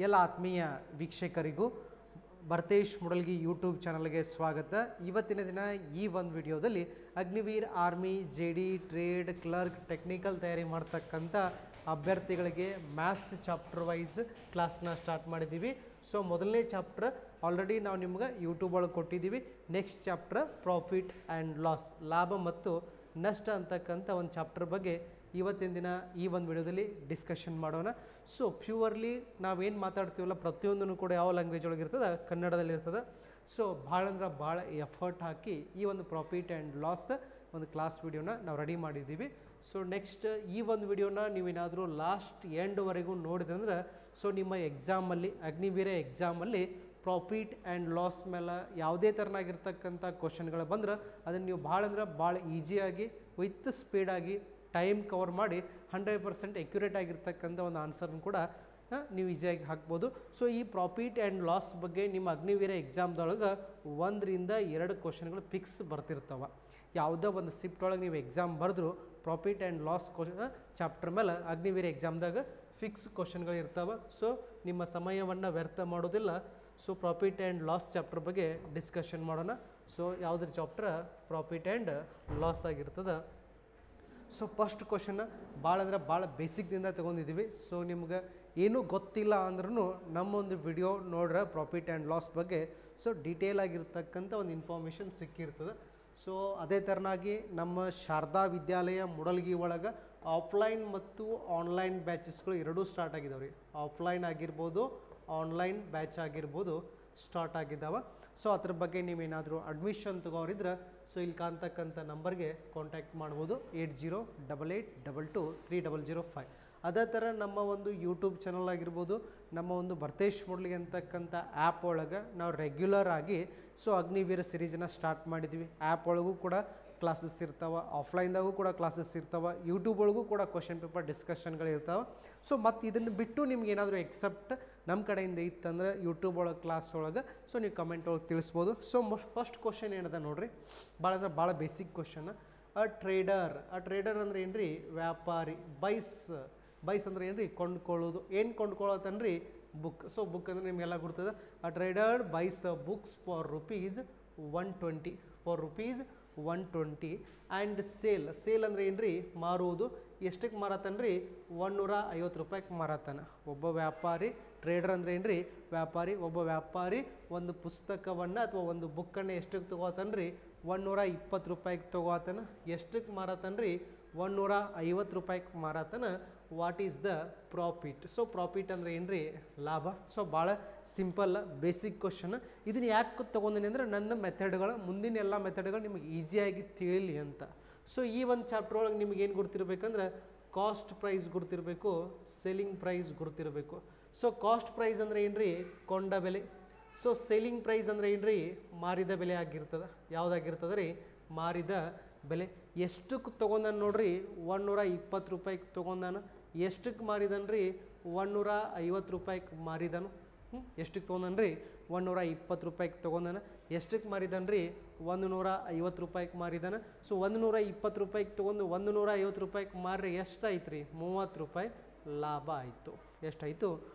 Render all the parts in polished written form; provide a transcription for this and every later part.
ಎಲ್ಲ ಆತ್ಮೀಯ ವೀಕ್ಷಕರಿಗೂ ಭರತೇಶ್ ಮುಡಲ್ಗಿ ಯೂಟ್ಯೂಬ್ ಚಾನಲ್ಗೆ ಸ್ವಾಗತ. ಇವತ್ತಿನ ದಿನ ಈ ಒಂದು ವಿಡಿಯೋದಲ್ಲಿ Agniveer army JD trade clerk technical ತಯಾರಿ ಮಾಡ್ತಕ್ಕಂಥ ಅಭ್ಯರ್ಥಿಗಳಿಗೆ ಮ್ಯಾಥ್ಸ್ ಚಾಪ್ಟರ್ ವೈಸ್ ಕ್ಲಾಸ್ನ ಸ್ಟಾರ್ಟ್ ಮಾಡಿದ್ದೀವಿ. ಸೊ ಮೊದಲನೇ ಚಾಪ್ಟರ್ ಆಲ್ರೆಡಿ ನಾವು ನಿಮ್ಗೆ ಯೂಟ್ಯೂಬ್ ಒಳಗೆ ಕೊಟ್ಟಿದ್ದೀವಿ. Next chapter profit and loss, ಲಾಭ ಮತ್ತು ನಷ್ಟ ಅಂತಕ್ಕಂಥ ಒಂದು ಚಾಪ್ಟರ್ ಬಗ್ಗೆ ಇವತ್ತಿನ ದಿನ ಈ ಒಂದು ವಿಡಿಯೋದಲ್ಲಿ ಡಿಸ್ಕಷನ್ ಮಾಡೋಣ. ಸೊ ಪ್ಯೂರ್ಲಿ ನಾವೇನು ಮಾತಾಡ್ತೀವಲ್ಲ ಪ್ರತಿಯೊಂದೂ ಕೂಡ ಯಾವ ಲ್ಯಾಂಗ್ವೇಜ್ ಒಳಗೆ ಇರ್ತದೆ, ಕನ್ನಡದಲ್ಲಿ ಇರ್ತದೆ. ಸೊ ಭಾಳ ಅಂದ್ರೆ ಭಾಳ ಎಫರ್ಟ್ ಹಾಕಿ ಈ ಒಂದು ಪ್ರಾಫಿಟ್ ಆ್ಯಂಡ್ ಲಾಸ್ ಒಂದು ಕ್ಲಾಸ್ ವಿಡಿಯೋನ ನಾವು ರೆಡಿ ಮಾಡಿದ್ದೀವಿ. ಸೊ ನೆಕ್ಸ್ಟ್ ಈ ಒಂದು ವಿಡಿಯೋನ ನೀವೇನಾದರೂ ಲಾಸ್ಟ್ ಎಂಡ್ವರೆಗೂ ನೋಡಿದ್ರೆ ಸೊ ನಿಮ್ಮ ಎಕ್ಸಾಮಲ್ಲಿ ಅಗ್ನಿವೀರ ಎಕ್ಸಾಮಲ್ಲಿ ಪ್ರಾಫಿಟ್ ಆ್ಯಂಡ್ ಲಾಸ್ ಮೇಲೆ ಯಾವುದೇ ಥರನಾಗಿರ್ತಕ್ಕಂಥ ಕ್ವಶನ್ಗಳು ಬಂದ್ರೆ ಅದನ್ನು ನೀವು ಭಾಳ ಅಂದ್ರೆ ಭಾಳ ಈಸಿಯಾಗಿ ವಿತ್ ಸ್ಪೀಡಾಗಿ ಟೈಮ್ ಕವರ್ ಮಾಡಿ 100% ಎಕ್ಯುರೇಟ್ ಆಗಿರ್ತಕ್ಕಂಥ ಒಂದು ಆನ್ಸರ್ನ ಕೂಡ ನೀವು ಈಸಿಯಾಗಿ ಹಾಕ್ಬೋದು. ಸೊ ಈ ಪ್ರಾಫಿಟ್ ಆ್ಯಂಡ್ ಲಾಸ್ ಬಗ್ಗೆ ನಿಮ್ಮ ಅಗ್ನಿವೀರ ಎಕ್ಸಾಮ್ದೊಳಗೆ 1ರಿಂದ 2 ಕ್ವಶನ್ಗಳು ಫಿಕ್ಸ್ ಬರ್ತಿರ್ತವೆ. ಯಾವುದೋ ಒಂದು ಶಿಫ್ಟ್ ಒಳಗೆ ನೀವು ಎಕ್ಸಾಮ್ ಬರೆದ್ರು ಪ್ರಾಫಿಟ್ ಆ್ಯಂಡ್ ಲಾಸ್ ಚಾಪ್ಟರ್ ಮೇಲೆ ಅಗ್ನಿವೀರ ಎಕ್ಸಾಮ್ದಾಗ ಫಿಕ್ಸ್ ಕ್ವಶನ್ಗಳು ಇರ್ತವೆ. ಸೊ ನಿಮ್ಮ ಸಮಯವನ್ನು ವ್ಯರ್ಥ ಮಾಡೋದಿಲ್ಲ. So profit and loss chapter ಬಗ್ಗೆ ಡಿಸ್ಕಷನ್ ಮಾಡೋಣ. ಸೊ ಯಾವುದ್ರ ಚಾಪ್ಟರ್ ಪ್ರಾಫಿಟ್ ಆ್ಯಂಡ್ ಲಾಸ್ ಆಗಿರ್ತದೆ. ಸೊ ಫಸ್ಟ್ ಕ್ವಶನ್ ಭಾಳ ಅಂದ್ರೆ ಭಾಳ ಬೇಸಿಕ್ದಿಂದ ತೊಗೊಂಡಿದ್ದೀವಿ. ಸೊ ನಿಮ್ಗೆ ಏನೂ ಗೊತ್ತಿಲ್ಲ ಅಂದ್ರೂ ನಮ್ಮೊಂದು ವಿಡಿಯೋ ನೋಡ್ರೆ ಪ್ರಾಫಿಟ್ ಆ್ಯಂಡ್ ಲಾಸ್ ಬಗ್ಗೆ ಸೊ ಡೀಟೇಲ್ ಆಗಿರ್ತಕ್ಕಂಥ ಒಂದು ಇನ್ಫಾರ್ಮೇಷನ್ ಸಿಕ್ಕಿರ್ತದೆ. ಸೊ ಅದೇ ಥರನಾಗಿ ನಮ್ಮ ಶಾರದಾ ವಿದ್ಯಾಲಯ ಮುಡಲ್ಗಿ ಒಳಗೆ ಆಫ್ಲೈನ್ ಮತ್ತು ಆನ್ಲೈನ್ ಬ್ಯಾಚಸ್ಗಳು ಎರಡೂ ಸ್ಟಾರ್ಟ್ ಆಗಿದ್ದಾವೆ ರೀ. ಆಫ್ಲೈನ್ ಆಗಿರ್ಬೋದು, ಆನ್ಲೈನ್ ಬ್ಯಾಚ್ ಆಗಿರ್ಬೋದು ಸ್ಟಾರ್ಟ್ ಆಗಿದ್ದಾವೆ. ಸೊ ಅದ್ರ ಬಗ್ಗೆ ನೀವೇನಾದರೂ ಅಡ್ಮಿಷನ್ ತೊಗೋರಿದ್ರೆ ಸೊ ಇಲ್ಲಿ ಕಾಣ್ತಕ್ಕಂಥ ನಂಬರ್ಗೆ ಕಾಂಟ್ಯಾಕ್ಟ್ ಮಾಡ್ಬೋದು 8088223005. ಅದೇ ಥರ ನಮ್ಮ ಒಂದು ಯೂಟ್ಯೂಬ್ ಚಾನಲ್ ಆಗಿರ್ಬೋದು, ನಮ್ಮ ಒಂದು ಭರತೇಶ್ ಮುಡಲ್ಗಿ ಅಂತಕ್ಕಂಥ ಆ್ಯಪ್ ಒಳಗೆ ನಾವು ರೆಗ್ಯುಲರ್ ಆಗಿ ಸೊ ಅಗ್ನಿವೀರ ಸಿರೀಸನ್ನ ಸ್ಟಾರ್ಟ್ ಮಾಡಿದ್ವಿ. ಆ್ಯಪ್ ಒಳಗೂ ಕೂಡ ಕ್ಲಾಸಸ್ ಇರ್ತಾವೆ, ಆಫ್ಲೈನ್ದಾಗೂ ಕೂಡ ಕ್ಲಾಸಸ್ ಇರ್ತಾವೆ, ಯೂಟ್ಯೂಬ್ ಒಳಗೂ ಕೂಡ ಕ್ವಶನ್ ಪೇಪರ್ ಡಿಸ್ಕಷನ್ಗಳು ಇರ್ತಾವೆ. ಸೊ ಮತ್ತು ಇದನ್ನು ಬಿಟ್ಟು ನಿಮ್ಗೆ ಏನಾದರೂ ಎಕ್ಸೆಪ್ಟ್ ನಮ್ಮ ಕಡೆಯಿಂದ ಇತ್ತಂದ್ರೆ ಯೂಟ್ಯೂಬ್ ಒಳಗೆ ಕ್ಲಾಸ್ ಒಳಗೆ ಸೊ ನೀವು ಕಮೆಂಟ್ ಒಳಗೆ ತಿಳಿಸ್ಬೋದು. ಸೊ ಫಸ್ಟ್ ಕ್ವಶನ್ ಏನದ ನೋಡಿರಿ, ಭಾಳ ಅಂದ್ರೆ ಭಾಳ ಬೇಸಿಕ್ ಕ್ವಶನ್. ಅ ಟ್ರೇಡರ್ ಅಂದ್ರೆ ಏನು ರೀ? ವ್ಯಾಪಾರಿ. ಬೈಸ್ ಅಂದ್ರೆ ಏನು ರೀ? ಕೊಂಡ್ಕೊಳ್ಳೋದು. ಏನು ಕೊಂಡ್ಕೊಳ್ಳೋತನ್ರಿ? ಬುಕ್. ಸೊ ಬುಕ್ ಅಂದರೆ ನಿಮಗೆಲ್ಲ ಗುರ್ತದೆ. A trader buys books for ₹120 and sale ಅಂದರೆ ಏನು ರೀ? ಮಾರುವುದು. ಎಷ್ಟಕ್ಕೆ ಮಾರತಾನ್ರಿ? ₹150 ಮಾರತಾನ. ಒಬ್ಬ ವ್ಯಾಪಾರಿ, ಟ್ರೇಡರ್ ಅಂದರೆ ಏನು ರೀ? ವ್ಯಾಪಾರಿ. ಒಬ್ಬ ವ್ಯಾಪಾರಿ ಒಂದು ಪುಸ್ತಕವನ್ನು ಅಥವಾ ಒಂದು ಬುಕ್ಕನ್ನು ಎಷ್ಟಕ್ಕೆ ತೊಗೋತಾನ್ರಿ? ₹120 ತೊಗೋತಾನ. ಎಷ್ಟಕ್ಕೆ ಮಾರತಾನ್ರಿ? ₹150 ಮಾರತಾನ. What is the profit? So profit ಅಂದರೆ ಏನು ರೀ? ಲಾಭ. ಸೊ ಭಾಳ ಸಿಂಪಲ್ ಬೇಸಿಕ್ ಕ್ವಶನ್. ಇದನ್ನು ಯಾಕೆ ತೊಗೊಂಡಿನಿ ಅಂದರೆ ನನ್ನ ಮೆಥಡ್ಗಳು, ಮುಂದಿನ ಎಲ್ಲ ಮೆಥಡ್ಗಳು ನಿಮಗೆ ಈಸಿಯಾಗಿ ತಿಳಿಯಲಿ ಅಂತ. ಸೊ ಈ ಒಂದು ಚಾಪ್ಟರ್ ಒಳಗೆ ನಿಮ್ಗೆ ಏನು ಗುರ್ತಿರ್ಬೇಕಂದ್ರೆ ಕಾಸ್ಟ್ ಪ್ರೈಸ್ ಗುರ್ತಿರಬೇಕು, ಸೆಲ್ಲಿಂಗ್ ಪ್ರೈಸ್ ಗುರ್ತಿರಬೇಕು. ಸೊ ಕಾಸ್ಟ್ ಪ್ರೈಸ್ ಅಂದರೆ ಏನು ರೀ? ಕೊಂಡ ಬೆಲೆ. ಸೊ ಸೆಲ್ಲಿಂಗ್ ಪ್ರೈಸ್ ಅಂದರೆ ಏನು ರೀ? ಮಾರಿದ ಬೆಲೆ ಆಗಿರ್ತದೆ. ಯಾವುದಾಗಿರ್ತದೆ ರೀ? ಮಾರಿದ ಬೆಲೆ. ಎಷ್ಟಕ್ಕೆ ತೊಗೊಂಡಾನ ನೋಡ್ರಿ? ₹120 ತೊಗೊಂಡಾನ. ಎಷ್ಟಕ್ಕೆ ಮಾರಿದನ್ರಿ? ₹150 ಮಾರಿದನು. ಎಷ್ಟಕ್ಕೆ ತೊಗೊಂಡನ್ರಿ? ₹120 ತೊಗೊಂಡಾನ. ಎಷ್ಟಕ್ಕೆ ಮಾರಿದನ್ರಿ? ₹150 ಮಾರಿದಾನ. ಸೊ ₹120 ತೊಗೊಂಡು ₹150 ಮಾರ್ರಿ ಎಷ್ಟಾಯ್ತು ರೀ? ₹30 ಲಾಭ ಆಯಿತು. ಎಷ್ಟಾಯಿತು?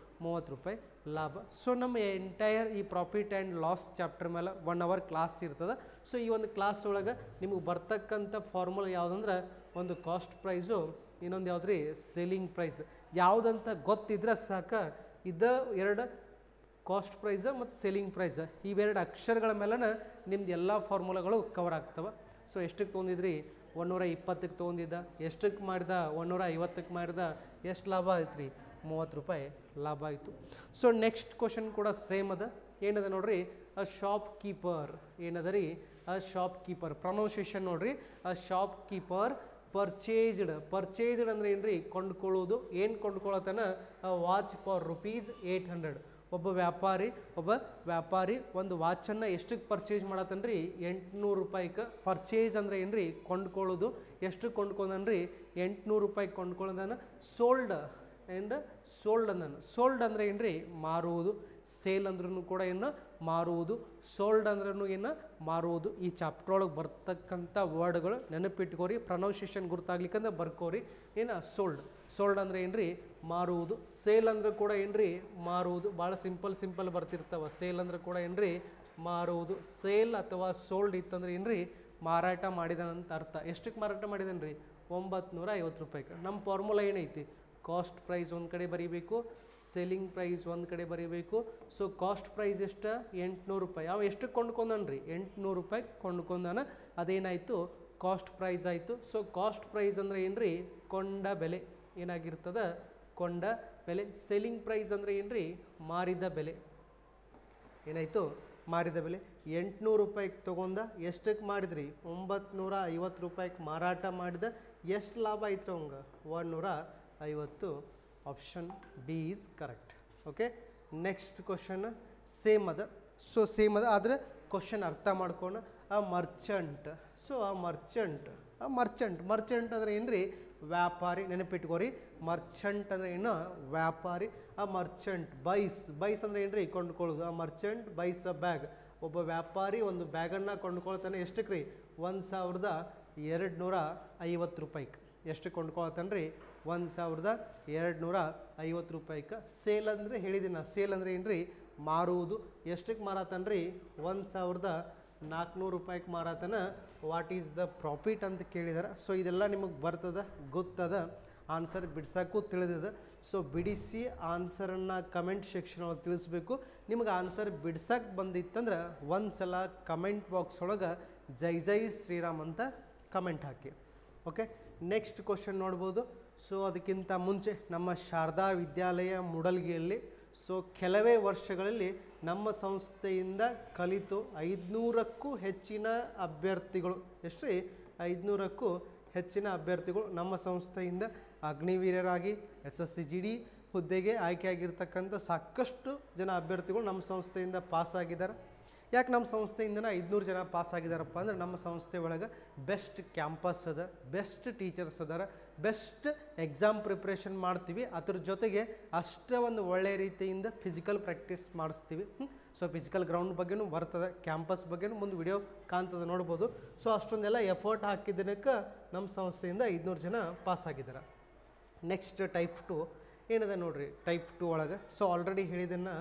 ₹30 ಲಾಭ. ಸೊ ನಮ್ಮ ಎಂಟೈರ್ ಈ ಪ್ರಾಫಿಟ್ ಆ್ಯಂಡ್ ಲಾಸ್ ಚಾಪ್ಟರ್ ಮೇಲೆ 1 hour ಕ್ಲಾಸ್ ಇರ್ತದೆ. ಸೊ ಈ ಒಂದು ಕ್ಲಾಸ್ ಒಳಗೆ ನಿಮಗೆ ಬರ್ತಕ್ಕಂಥ ಫಾರ್ಮುಲಾ ಯಾವುದಂದ್ರೆ ಒಂದು ಕಾಸ್ಟ್ ಪ್ರೈಸು, ಇನ್ನೊಂದು ಯಾವ್ದು ರೀ? Selling price. ಯಾವುದಂತ ಗೊತ್ತಿದ್ರೆ ಸಾಕ. ಎರಡು ಕಾಸ್ಟ್ ಪ್ರೈಸ್ ಮತ್ತು ಸೆಲ್ಲಿಂಗ್ ಪ್ರೈಸ್, ಇವೆರಡು ಅಕ್ಷರಗಳ ಮೇಲೆ ನಿಮ್ದು ಎಲ್ಲ ಫಾರ್ಮುಲಾಗಳು ಕವರ್ ಆಗ್ತವೆ. ಸೊ ಎಷ್ಟಕ್ಕೆ ತೊಗೊಂಡಿದ್ರಿ? 120ಕ್ಕೆ ತೊಗೊಂಡಿದ್ದ. ಎಷ್ಟಕ್ಕೆ ಮಾರಿದ? 150ಕ್ಕೆ ಮಾರಿದ. ಎಷ್ಟು ಲಾಭ ಆಯ್ತು ರೀ? ₹30 ಲಾಭ ಆಯಿತು. ಸೊ ನೆಕ್ಸ್ಟ್ ಕ್ವಶನ್ ಕೂಡ ಸೇಮ್ ಅದ. ಏನದ ನೋಡ್ರಿ? A shop keeper. ಏನದ ರೀ? A shop keeper. ಪ್ರೊನೌನ್ಸಿಯೇಷನ್ ನೋಡ್ರಿ. ಅ ಶಾಪ್ ಕೀಪರ್ ಪರ್ಚೇಸ್ಡ್ ಅಂದ್ರೆ ಏನು ರೀ? ಕೊಂಡ್ಕೊಳ್ಳೋದು. ಏನು ಕೊಂಡ್ಕೊಳ್ಳೋತನ? Watch for ₹800. ಒಬ್ಬ ವ್ಯಾಪಾರಿ ಒಂದು ವಾಚನ್ನು ಎಷ್ಟಕ್ಕೆ ಪರ್ಚೇಸ್ ಮಾಡತ್ತನ್ರಿ? ₹800. ಪರ್ಚೇಸ್ ಅಂದರೆ ಏನು ರೀ? ಕೊಂಡ್ಕೊಳ್ಳೋದು. ಎಷ್ಟು ಕೊಂಡ್ಕೊಂಡನ್ರಿ? ₹800 ಕೊಂಡ್ಕೊಳ್ಳೋದನ್ನ. ಸೋಲ್ಡ್ ಅಂದರೆ ಏನು ರೀ? ಮಾರುವುದು. ಸೇಲ್ ಅಂದ್ರೂ ಕೂಡ ಏನು? ಮಾರುವುದು. ಸೋಲ್ಡ್ ಅಂದ್ರೂ ಏನು? ಮಾರುವುದು. ಈ ಚಾಪ್ಟರ್ ಒಳಗೆ ಬರ್ತಕ್ಕಂಥ ವರ್ಡ್ಗಳು ನೆನಪಿಟ್ಕೋರಿ. ಪ್ರೊನೌನ್ಸಿಯೇಷನ್ ಗುರ್ತಾಗ್ಲಿಕ್ಕಂದ್ರೆ ಬರ್ಕೋರಿ. ಏನು? ಸೋಲ್ಡ್ ಅಂದ್ರೆ ಏನು ರೀ? ಮಾರುವುದು. ಸೇಲ್ ಅಂದ್ರೆ ಕೂಡ ಏನ್ರಿ ಮಾರುವುದು. ಭಾಳ ಸಿಂಪಲ್ ಬರ್ತಿರ್ತಾವ. ಸೇಲ್ ಅಂದ್ರೆ ಕೂಡ ಏನ್ರಿ ಮಾರುವುದು. ಸೇಲ್ ಅಥವಾ ಸೋಲ್ಡ್ ಇತ್ತಂದ್ರೆ ಏನ್ರಿ ಮಾರಾಟ ಮಾಡಿದನಂತ ಅರ್ಥ. ಎಷ್ಟಕ್ಕೆ ಮಾರಾಟ ಮಾಡಿದನ್ರಿ 950 ರೂಪಾಯಿಗೆ. ನಮ್ಮ ಫಾರ್ಮುಲಾ ಏನೈತಿ, ಕಾಸ್ಟ್ ಪ್ರೈಸ್ ಒಂದು ಕಡೆ ಬರೀಬೇಕು, ಸೆಲ್ಲಿಂಗ್ ಪ್ರೈಸ್ ಒಂದು ಕಡೆ ಬರೀಬೇಕು. ಸೊ ಕಾಸ್ಟ್ ಪ್ರೈಸ್ ಎಷ್ಟು 800 ರೂಪಾಯಿ. ಅವ ಎಷ್ಟಕ್ಕೆ ಕೊಂಡ್ಕೊಂಡನ್ರಿ 800 ರೂಪಾಯಿಗೆ ಕೊಂಡ್ಕೊಂಡಾನ. ಅದೇನಾಯಿತು ಕಾಸ್ಟ್ ಪ್ರೈಸ್ ಆಯಿತು. ಸೊ ಕಾಸ್ಟ್ ಪ್ರೈಸ್ ಅಂದ್ರೆ ಏನ್ರಿ ಕೊಂಡ ಬೆಲೆ ಏನಾಗಿರ್ತದ ಕೊಂಡ ಬೆಲೆ. ಸೆಲ್ಲಿಂಗ್ ಪ್ರೈಸ್ ಅಂದ್ರೆ ಏನ್ರಿ ಮಾರಿದ ಬೆಲೆ. ಏನಾಯಿತು ಮಾರಿದ ಬೆಲೆ. 800 ರೂಪಾಯಿಗೆ ತೊಗೊಂಡ ಎಷ್ಟಕ್ಕೆ ಮಾರಿದ್ರಿ 950 ರೂಪಾಯಿಗೆ ಮಾರಾಟ ಮಾಡಿದ. ಎಷ್ಟು ಲಾಭ ಆಯ್ತು ಅವಂಗೆ 150. Option B is correct. Okay, next question same ಅದ. ಸೊ ಸೇಮ್ ಅದ ಆದರೆ ಕ್ವಶನ್ ಅರ್ಥ ಮಾಡ್ಕೊಂಡು ಆ ಮರ್ಚಂಟ್. ಸೊ ಆ ಮರ್ಚಂಟ್ ಅಂದರೆ ಏನ್ರಿ ವ್ಯಾಪಾರಿ. ನೆನಪಿಟ್ಕೋರಿ, ಮರ್ಚಂಟ್ ಅಂದರೆ ಏನು ವ್ಯಾಪಾರಿ. ಆ ಮರ್ಚಂಟ್ ಬೈಸ್ ಅಂದರೆ ಏನ್ರಿ ಕೊಂಡ್ಕೊಳ್ಳೋದು. ಆ ಮರ್ಚಂಟ್ ಬೈಸ್ ಅ ಬ್ಯಾಗ್. ಒಬ್ಬ ವ್ಯಾಪಾರಿ ಒಂದು ಬ್ಯಾಗನ್ನು ಕೊಂಡ್ಕೊಳ್ತಾನೆ. ಎಷ್ಟಕ್ಕೆ ರೀ 1250 ರೂಪಾಯಿಗೆ. ಎಷ್ಟು ಕೊಂಡ್ಕೊಳ್ತಾನೆ ರೀ 1250 ರೂಪಾಯಿಗೆ. ಸೇಲ್ ಅಂದರೆ ಹೇಳಿದ್ದೀನಿ, ಸೇಲ್ ಅಂದರೆ ಏನ್ರಿ ಮಾರುವುದು. ಎಷ್ಟಕ್ಕೆ ಮಾರಾತನ ರೀ 1400 ರೂಪಾಯಿಗೆ ಮಾರಾತನ. ವಾಟ್ ಈಸ್ ದ ಪ್ರಾಫಿಟ್ ಅಂತ ಕೇಳಿದಾರೆ. ಸೊ ಇದೆಲ್ಲ ನಿಮಗೆ ಬರ್ತದ, ಗೊತ್ತದ, ಆನ್ಸರ್ ಬಿಡ್ಸೋಕ್ಕೂ ತಿಳಿದಿದೆ. ಸೊ ಬಿಡಿಸಿ ಆನ್ಸರನ್ನು ಕಮೆಂಟ್ ಸೆಕ್ಷನ್ ಒಳಗೆ ತಿಳಿಸ್ಬೇಕು. ನಿಮಗೆ ಆನ್ಸರ್ ಬಿಡ್ಸಕ್ಕೆ ಬಂದಿತ್ತಂದ್ರೆ ಒಂದು ಸಲ ಕಮೆಂಟ್ ಬಾಕ್ಸ್ ಒಳಗೆ ಜೈ ಶ್ರೀರಾಮ್ ಅಂತ ಕಮೆಂಟ್ ಹಾಕಿ. ಓಕೆ, ನೆಕ್ಸ್ಟ್ ಕ್ವಶನ್ ನೋಡ್ಬೋದು. ಸೊ ಅದಕ್ಕಿಂತ ಮುಂಚೆ ನಮ್ಮ ಶಾರದಾ ವಿದ್ಯಾಲಯ ಮೂಡಲ್ಗಿಯಲ್ಲಿ ಸೊ ಕೆಲವೇ ವರ್ಷಗಳಲ್ಲಿ ನಮ್ಮ ಸಂಸ್ಥೆಯಿಂದ ಕಲಿತು 500ಕ್ಕೂ ಹೆಚ್ಚಿನ ಅಭ್ಯರ್ಥಿಗಳು, ಎಷ್ಟು ರೀ 500ಕ್ಕೂ ಹೆಚ್ಚಿನ ಅಭ್ಯರ್ಥಿಗಳು ನಮ್ಮ ಸಂಸ್ಥೆಯಿಂದ ಅಗ್ನಿವೀರರಾಗಿ SSCGD ಹುದ್ದೆಗೆ ಆಯ್ಕೆಯಾಗಿರ್ತಕ್ಕಂಥ ಸಾಕಷ್ಟು ಜನ ಅಭ್ಯರ್ಥಿಗಳು ನಮ್ಮ ಸಂಸ್ಥೆಯಿಂದ ಪಾಸಾಗಿದ್ದಾರೆ. ಯಾಕೆ ನಮ್ಮ ಸಂಸ್ಥೆಯಿಂದನೇ 500 ಜನ ಪಾಸ್ ಆಗಿದ್ದಾರಪ್ಪ ಅಂದ್ರೆ ನಮ್ಮ ಸಂಸ್ಥೆ ಒಳಗೆ ಬೆಸ್ಟ್ ಕ್ಯಾಂಪಸ್ ಅದ, ಬೆಸ್ಟ್ ಟೀಚರ್ಸ್ ಅದಾರ, ಬೆಸ್ಟ್ ಎಕ್ಸಾಮ್ ಪ್ರಿಪ್ರೇಷನ್ ಮಾಡ್ತೀವಿ. ಅದ್ರ ಜೊತೆಗೆ ಅಷ್ಟೇ ಒಂದು ಒಳ್ಳೆಯ ರೀತಿಯಿಂದ ಫಿಸಿಕಲ್ ಪ್ರಾಕ್ಟೀಸ್ ಮಾಡಿಸ್ತೀವಿ. ಸೊ ಫಿಸಿಕಲ್ ಗ್ರೌಂಡ್ ಬಗ್ಗೆನೂ ಬರ್ತದೆ, ಕ್ಯಾಂಪಸ್ ಬಗ್ಗೆನೂ ಮುಂದೆ ವಿಡಿಯೋ ಕಾಣ್ತದೆ ನೋಡ್ಬೋದು. ಸೊ ಅಷ್ಟೊಂದೆಲ್ಲ ಎಫರ್ಟ್ ಹಾಕಿದ್ದಕ್ಕೆ ನಮ್ಮ ಸಂಸ್ಥೆಯಿಂದ 500 ಜನ ಪಾಸ್ ಆಗಿದ್ದಾರೆ. ನೆಕ್ಸ್ಟ್ ಟೈಪ್ 2 ಏನಿದೆ ನೋಡ್ರಿ. ಟೈಪ್ 2 ಒಳಗೆ ಸೊ ಆಲ್ರೆಡಿ ಹೇಳಿದ್ದನ್ನು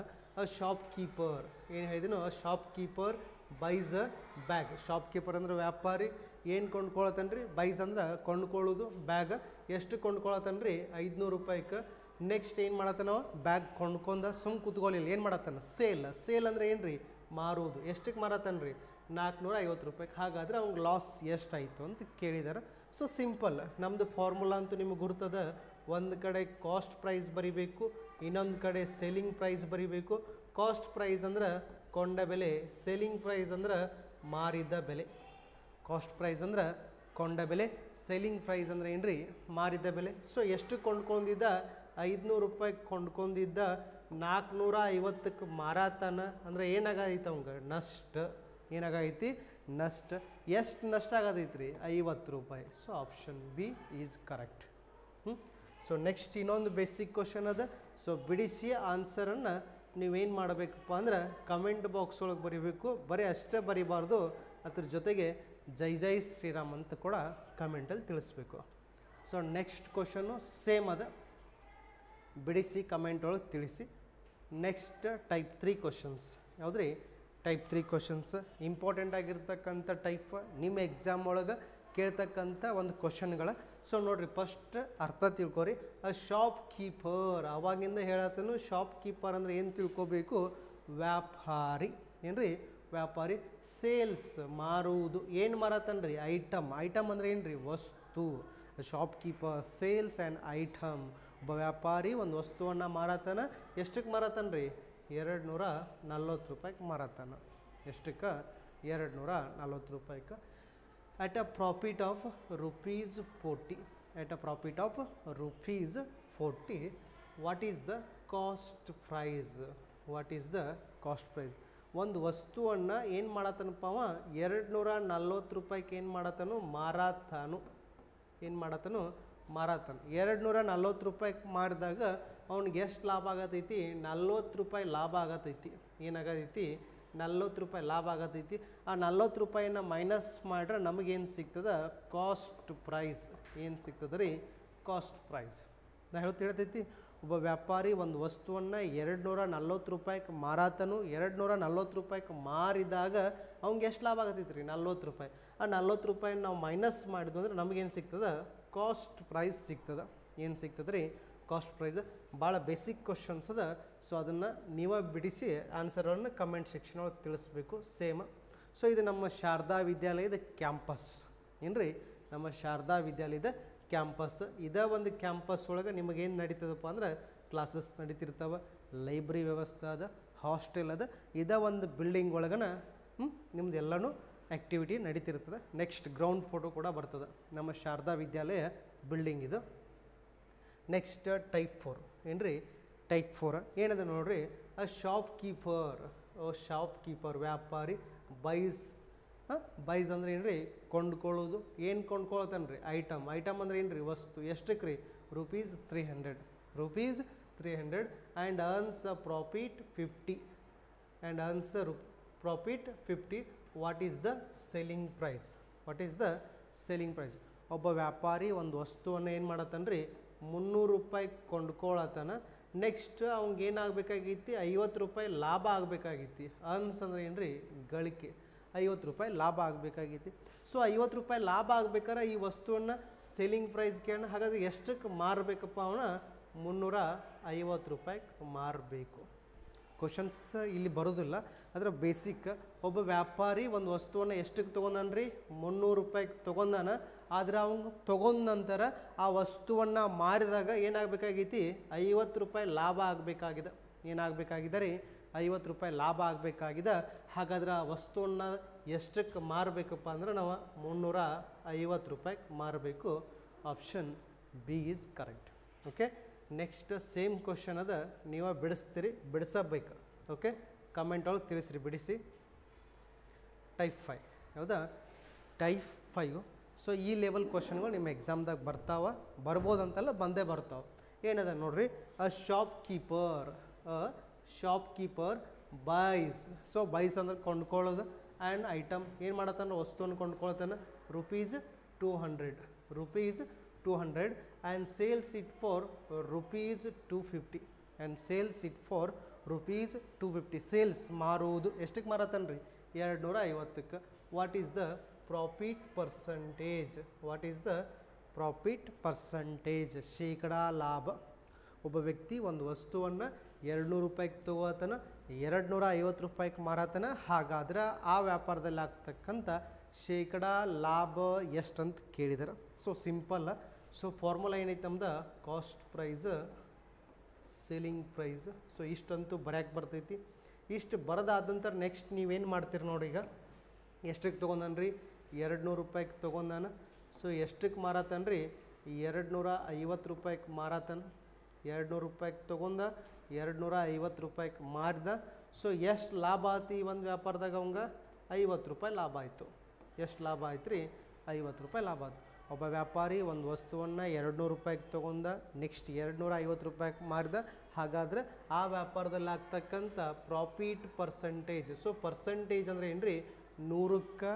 ಶಾಪ್ ಕೀಪರ್ ಏನು ಹೇಳಿದೀನೋ, ಶಾಪ್ ಕೀಪರ್ ಬೈಸ್ ಅ ಬ್ಯಾಗ್. ಶಾಪ್ ಕೀಪರ್ ಅಂದ್ರೆ ವ್ಯಾಪಾರಿ. ಏನು ಕೊಂಡ್ಕೊಳತನ್ರಿ ಬೈಸ್ ಅಂದ್ರೆ ಕೊಂಡ್ಕೊಳ್ಳೋದು. ಬ್ಯಾಗ್ ಎಷ್ಟು ಕೊಂಡ್ಕೊಳತನ್ರಿ 500 ರೂಪಾಯಿಗೆ. ನೆಕ್ಸ್ಟ್ ಏನು ಮಾಡತ್ತಾನ ಬ್ಯಾಗ್ ಕೊಂಡ್ಕೊಂಡ ಸುಮ್ ಕೂತ್ಕೊಳ್ಳಿಲ್ಲ, ಏನು ಮಾಡತ್ತಾನ ಸೇಲ್ ಅಂದರೆ ಏನು ರೀ ಮಾರುವುದು. ಎಷ್ಟಕ್ಕೆ ಮಾರತ್ತಾನ್ರಿ 450 ರೂಪಾಯಿಗೆ. ಹಾಗಾದರೆ ಅವ್ನಿಗೆ ಲಾಸ್ ಎಷ್ಟಾಯಿತು ಅಂತ ಕೇಳಿದಾರೆ. ಸೊ ಸಿಂಪಲ್, ನಮ್ಮದು ಫಾರ್ಮುಲಾ ಅಂತೂ ನಿಮಗೆ ಗುರ್ತದ. ಒಂದು ಕಡೆ ಕಾಸ್ಟ್ ಪ್ರೈಸ್ ಬರಿಬೇಕು, ಇನ್ನೊಂದು ಕಡೆ ಸೆಲ್ಲಿಂಗ್ ಪ್ರೈಸ್ ಬರಿಬೇಕು. ಕಾಸ್ಟ್ ಪ್ರೈಸ್ ಅಂದ್ರೆ ಕೊಂಡ ಬೆಲೆ, ಸೆಲ್ಲಿಂಗ್ ಪ್ರೈಸ್ ಅಂದ್ರೆ ಮಾರಿದ ಬೆಲೆ. ಕಾಸ್ಟ್ ಪ್ರೈಸ್ ಅಂದ್ರೆ ಕೊಂಡ ಬೆಲೆ, ಸೆಲ್ಲಿಂಗ್ ಪ್ರೈಸ್ ಅಂದ್ರೆ ಏನು ರೀ ಮಾರಿದ ಬೆಲೆ. ಸೊ ಎಷ್ಟು ಕೊಂಡ್ಕೊಂಡಿದ್ದ 500 ರೂಪಾಯಿಗೆ ಕೊಂಡ್ಕೊಂಡಿದ್ದ 450ಕ್ಕೆ ಮಾರಾತನ ಅಂದರೆ ಏನಾಗೈತೆ ಅವಂಗೆ ನಷ್ಟ. ಏನಾಗೈತಿ ನಷ್ಟ. ಎಷ್ಟು ನಷ್ಟ ಆಗದೈತಿ ರೀ 50 ರೂಪಾಯಿ. So option B is correct. So next ಇನ್ನೊಂದು ಬೇಸಿಕ್ ಕ್ವಶನ್ ಅದ. ಸೊ ಬಿಡಿಸಿ ಆನ್ಸರನ್ನು ನೀವೇನು ಮಾಡಬೇಕಪ್ಪ ಅಂದ್ರೆ ಕಮೆಂಟ್ ಬಾಕ್ಸ್ ಒಳಗೆ ಬರೀಬೇಕು. ಬರೀ ಅಷ್ಟೇ ಬರೀಬಾರ್ದು, ಅದ್ರ ಜೊತೆಗೆ ಜೈ ಶ್ರೀರಾಮ್ ಅಂತ ಕೂಡ ಕಮೆಂಟಲ್ಲಿ ತಿಳಿಸ್ಬೇಕು. ಸೊ ನೆಕ್ಸ್ಟ್ ಕ್ವಶನ್ನು ಸೇಮ್ ಅದ, ಬಿಡಿಸಿ ಕಮೆಂಟ್ ಒಳಗೆ ತಿಳಿಸಿ. ನೆಕ್ಸ್ಟ್ ಟೈಪ್ 3 ಕ್ವಶನ್ಸ್ ಯಾವುದ್ರಿ ಟೈಪ್ 3 ಕ್ವಶನ್ಸ್ ಇಂಪಾರ್ಟೆಂಟ್ ಆಗಿರ್ತಕ್ಕಂಥ ಟೈಪ್ ನಿಮ್ಮ ಎಕ್ಸಾಮ್ ಒಳಗೆ ಕೇಳ್ತಕ್ಕಂಥ ಒಂದು ಕ್ವಶನ್ಗಳ. ಸೊ ನೋಡಿರಿ, ಫಸ್ಟ್ ಅರ್ಥ ತಿಳ್ಕೊರಿ. ಆ ಶಾಪ್ ಕೀಪರ್ ಅವಾಗಿಂದ ಹೇಳತ್ತನು. ಶಾಪ್ ಕೀಪರ್ ಅಂದರೆ ಏನು ತಿಳ್ಕೊಬೇಕು, ವ್ಯಾಪಾರಿ. ಏನು ರೀ ವ್ಯಾಪಾರಿ. ಸೇಲ್ಸ್ ಮಾರುವುದು. ಏನು ಮಾರತ್ತನ್ರಿ ಐಟಮ್ ಅಂದರೆ ಏನು ರೀ ವಸ್ತು. Shop keeper sales and item. ಒಬ್ಬ ವ್ಯಾಪಾರಿ ಒಂದು ವಸ್ತುವನ್ನು ಮಾರಾತನ. ಎಷ್ಟಕ್ಕೆ ಮಾರಾತನ ರೀ 240 ರೂಪಾಯಿಗೆ ಮಾರಾತನ. ಎಷ್ಟಕ್ಕೆ 240 ರೂಪಾಯಿಗೆ. at a profit of rupees 40. At a profit of rupees 40. What is the cost price? What is the cost price? ಒಂದು ವಸ್ತುವನ್ನು ಏನು ಮಾಡತ್ತನಪ್ಪ ಅವ 240 ರೂಪಾಯಿಗೆ ಏನು ಮಾಡತ್ತನು ಮಾರಾತನು. ಏನು ಮಾಡತ್ತನು ಮಾರಾತನು. 240 ರೂಪಾಯಿಗೆ ಮಾರಿದಾಗ ಅವ್ನಿಗೆ ಎಷ್ಟು ಲಾಭ ಆಗತೈತಿ 40 ರೂಪಾಯಿ ಲಾಭ ಆಗತೈತಿ. ಏನಾಗತೈತಿ 40 ರೂಪಾಯಿ ಲಾಭ ಆಗತೈತಿ. ಆ 40 ರೂಪಾಯಿನ ಮೈನಸ್ ಮಾಡ್ರೆ ನಮಗೇನು ಸಿಗ್ತದೆ ಕಾಸ್ಟ್ ಪ್ರೈಸ್. ಏನು ಸಿಗ್ತದೆ ರೀ ಕಾಸ್ಟ್ ಪ್ರೈಸ್. ನಾ ಹೇಳ್ತೈತಿ ಒಬ್ಬ ವ್ಯಾಪಾರಿ ಒಂದು ವಸ್ತುವನ್ನು 240 ರೂಪಾಯಿಗೆ ಮಾರಾತನು 240 ರೂಪಾಯಿಗೆ ಮಾರಿದಾಗ ಅವ್ನಿಗೆ ಎಷ್ಟು ಲಾಭ ಆಗತ್ತೈತೆ ರೀ 40 ರೂಪಾಯಿ. ಆ 40 ರೂಪಾಯಿನ ನಾವು ಮೈನಸ್ ಮಾಡಿದ್ವು ಅಂದ್ರೆ ನಮಗೇನು ಸಿಗ್ತದೆ ಕಾಸ್ಟ್ ಪ್ರೈಸ್ ಸಿಗ್ತದೆ. ಏನು ಸಿಗ್ತದೆ ರೀ ಕಾಸ್ಟ್ ಪ್ರೈಸ್. ಭಾಳ ಬೇಸಿಕ್ ಕ್ವಶನ್ಸ್ ಅದ. ಸೊ ಅದನ್ನು ನೀವೇ ಬಿಡಿಸಿ ಆನ್ಸರನ್ನು ಕಮೆಂಟ್ ಸೆಕ್ಷನ್ ಒಳಗೆ ತಿಳಿಸ್ಬೇಕು ಸೇಮ್. ಸೊ ಇದು ನಮ್ಮ ಶಾರದಾ ವಿದ್ಯಾಲಯದ ಕ್ಯಾಂಪಸ್ ಏನು ರೀ, ನಮ್ಮ ಶಾರದಾ ವಿದ್ಯಾಲಯದ ಕ್ಯಾಂಪಸ್. ಇದೇ ಒಂದು ಕ್ಯಾಂಪಸ್ ಒಳಗೆ ನಿಮಗೇನು ನಡೀತದಪ್ಪ ಅಂದ್ರೆ ಕ್ಲಾಸಸ್ ನಡೀತಿರ್ತಾವೆ, ಲೈಬ್ರರಿ ವ್ಯವಸ್ಥೆ ಅದ, ಹಾಸ್ಟೆಲ್ ಅದ. ಇದೇ ಒಂದು ಬಿಲ್ಡಿಂಗ್ ಒಳಗನ ನಿಮ್ದು ಎಲ್ಲನೂ ಆ್ಯಕ್ಟಿವಿಟಿ ನಡೀತಿರ್ತದೆ. ನೆಕ್ಸ್ಟ್ ಗ್ರೌಂಡ್ ಫೋಟೋ ಕೂಡ ಬರ್ತದೆ ನಮ್ಮ ಶಾರದಾ ವಿದ್ಯಾಲಯ ಬಿಲ್ಡಿಂಗ್ ಇದು. ನೆಕ್ಸ್ಟ್ ಟೈಪ್ 4 ಏನು ರೀ, ಟೈಪ್ 4 ಏನಿದೆ ನೋಡ್ರಿ, ಶಾಪ್ ಕೀಪರ್ ವ್ಯಾಪಾರಿ ಬೈಸ್. ಬೈಸ್ ಅಂದ್ರೆ ಏನು ರೀ ಕೊಂಡ್ಕೊಳ್ಳೋದು. ಏನು ಕೊಂಡ್ಕೊಳ್ತಾನೆ ರೀ ಐಟಮ್ ಅಂದ್ರೆ ಏನು ರೀ ವಸ್ತು. ಎಷ್ಟಕ್ಕೆ ರೀ ₹300 and earns a profit 50. What is the selling price? ಒಬ್ಬ ವ್ಯಾಪಾರಿ ಒಂದು ವಸ್ತುವನ್ನು ಏನು ಮಾಡತ್ತಾನ ರೀ ₹300 ಕೊಂಡ್ಕೊಳತ್ತಾನ. ನೆಕ್ಸ್ಟ್ ಅವ್ನಿಗೆ ಏನಾಗಬೇಕಾಗೈತಿ ₹50 ಲಾಭ ಆಗಬೇಕಾಗೈತಿ. ಅರ್ನ್ಸ್ ಅಂದ್ರೆ ಏನು ರೀ ಗಳಿಕೆ. ₹50 ಲಾಭ ಆಗಬೇಕಾಗೈತಿ. ಸೊ ₹50 ಲಾಭ ಆಗ್ಬೇಕಾದ್ರೆ ಈ ವಸ್ತುವನ್ನು ಸೆಲ್ಲಿಂಗ್ ಪ್ರೈಸ್ ಕೇಳೋಣ. ಹಾಗಾದರೆ ಎಷ್ಟಕ್ಕೆ ಮಾರಬೇಕಪ್ಪ ಅವನ ₹350 ಮಾರಬೇಕು. ಕ್ವಶನ್ಸ್ ಇಲ್ಲಿ ಬರೋದಿಲ್ಲ, ಅದರ ಬೇಸಿಕ್. ಒಬ್ಬ ವ್ಯಾಪಾರಿ ಒಂದು ವಸ್ತುವನ್ನು ಎಷ್ಟಕ್ಕೆ ತೊಗೊಂಡಾನ ರೀ ₹300 ತೊಗೊಂಡಾನ. ಆದರೆ ಅವ್ನು ತೊಗೊಂಡ ನಂತರ ಆ ವಸ್ತುವನ್ನು ಮಾರಿದಾಗ ಏನಾಗಬೇಕಾಗೈತಿ ₹50 ಲಾಭ ಆಗಬೇಕಾಗಿದೆ. ಏನಾಗಬೇಕಾಗಿದೆ ರೀ ₹50 ಲಾಭ ಆಗಬೇಕಾಗಿದೆ. ಹಾಗಾದ್ರೆ ಆ ವಸ್ತುವನ್ನು ಎಷ್ಟಕ್ಕೆ ಮಾರಬೇಕಪ್ಪ ಅಂದ್ರೆ ನಾವು ₹350 ಮಾರಬೇಕು. Option B is correct. Okay, next same question ಅದ, ನೀವು ಬಿಡಿಸ್ತೀರಿ, ಬಿಡಿಸಬೇಕು. ಓಕೆ, ಕಮೆಂಟ್ ಒಳಗೆ ತಿಳಿಸ್ರಿ ಬಿಡಿಸಿ. ಟೈಪ್ 5 ಹೌದಾ, ಟೈಪ್ 5. ಸೊ ಈ ಲೆವೆಲ್ ಕ್ವಶನ್ಗಳು ನಿಮ್ಮ ಎಕ್ಸಾಮ್ದಾಗ ಬರ್ಬೋದಂತಲ್ಲ, ಬಂದೇ ಬರ್ತಾವೆ. ಏನದ ನೋಡ್ರಿ, a shop keeper buys. So buys ಅಂದ್ರೆ ಕೊಂಡ್ಕೊಳ್ಳೋದು. ಆ್ಯಂಡ್ ಐಟಮ್ ಏನು ಮಾಡತ್ತಾನ, ವಸ್ತುವನ್ನು ಕೊಂಡ್ಕೊಳ್ತಾನೆ ₹200 and sales it for ₹250 sales ಮಾರುವುದು ಎಷ್ಟಕ್ಕೆ ಮಾರತ್ತಾನ ರೀ $250. What is the profit percentage? ಶೇಕಡಾ ಲಾಭ. ಒಬ್ಬ ವ್ಯಕ್ತಿ ಒಂದು ವಸ್ತುವನ್ನು ₹200 ತೊಗೋತಾನ, ₹250 ಮಾರಾತನ. ಹಾಗಾದ್ರೆ ಆ ವ್ಯಾಪಾರದಲ್ಲಿ ಆಗ್ತಕ್ಕಂಥ ಶೇಕಡಾ ಲಾಭ ಎಷ್ಟಂತ ಕೇಳಿದಾರೆ. So simple. ಸೊ ಫಾರ್ಮುಲಾ ಏನೈತೆ ನಮ್ದು, cost price selling price. So ಇಷ್ಟಂತೂ ಬರ್ಯಾಕೆ ಬರ್ತೈತಿ. ಇಷ್ಟು ಬರೋದಾದ ನಂತರ ನೆಕ್ಸ್ಟ್ ನೀವೇನು ಮಾಡ್ತೀರಿ ನೋಡಿ, ಈಗ ಎಷ್ಟಕ್ಕೆ ತೊಗೊಂಡಾನ ರೀ ₹200 ತೊಗೊಂಡಾನ. ಸೊ ಎಷ್ಟಕ್ಕೆ ಮಾರಾತನ ರೀ ₹250 ಮಾರಾತನ. ₹200 ತೊಗೊಂಡ ₹250 ಮಾರಿದ. ಸೊ ಎಷ್ಟು ಲಾಭ ಆಯ್ತು ಈ ಒಂದು ವ್ಯಾಪಾರದಾಗ? ಅವಂಗೆ ₹50 ಲಾಭ ಆಯಿತು. ಎಷ್ಟು ಲಾಭ ಆಯ್ತು ರೀ ₹50 ಲಾಭ ಆಯ್ತು. ಒಬ್ಬ ವ್ಯಾಪಾರಿ ಒಂದು ವಸ್ತುವನ್ನು ₹200 ತೊಗೊಂಡ, ನೆಕ್ಸ್ಟ್ ₹250 ಮಾರಿದ. ಹಾಗಾದರೆ ಆ ವ್ಯಾಪಾರದಲ್ಲಿ ಆಗ್ತಕ್ಕಂಥ ಪ್ರಾಫಿಟ್ ಪರ್ಸಂಟೇಜ್. ಸೊ ಪರ್ಸಂಟೇಜ್ ಅಂದರೆ ಏನು ರೀ, 100ಕ್ಕೆ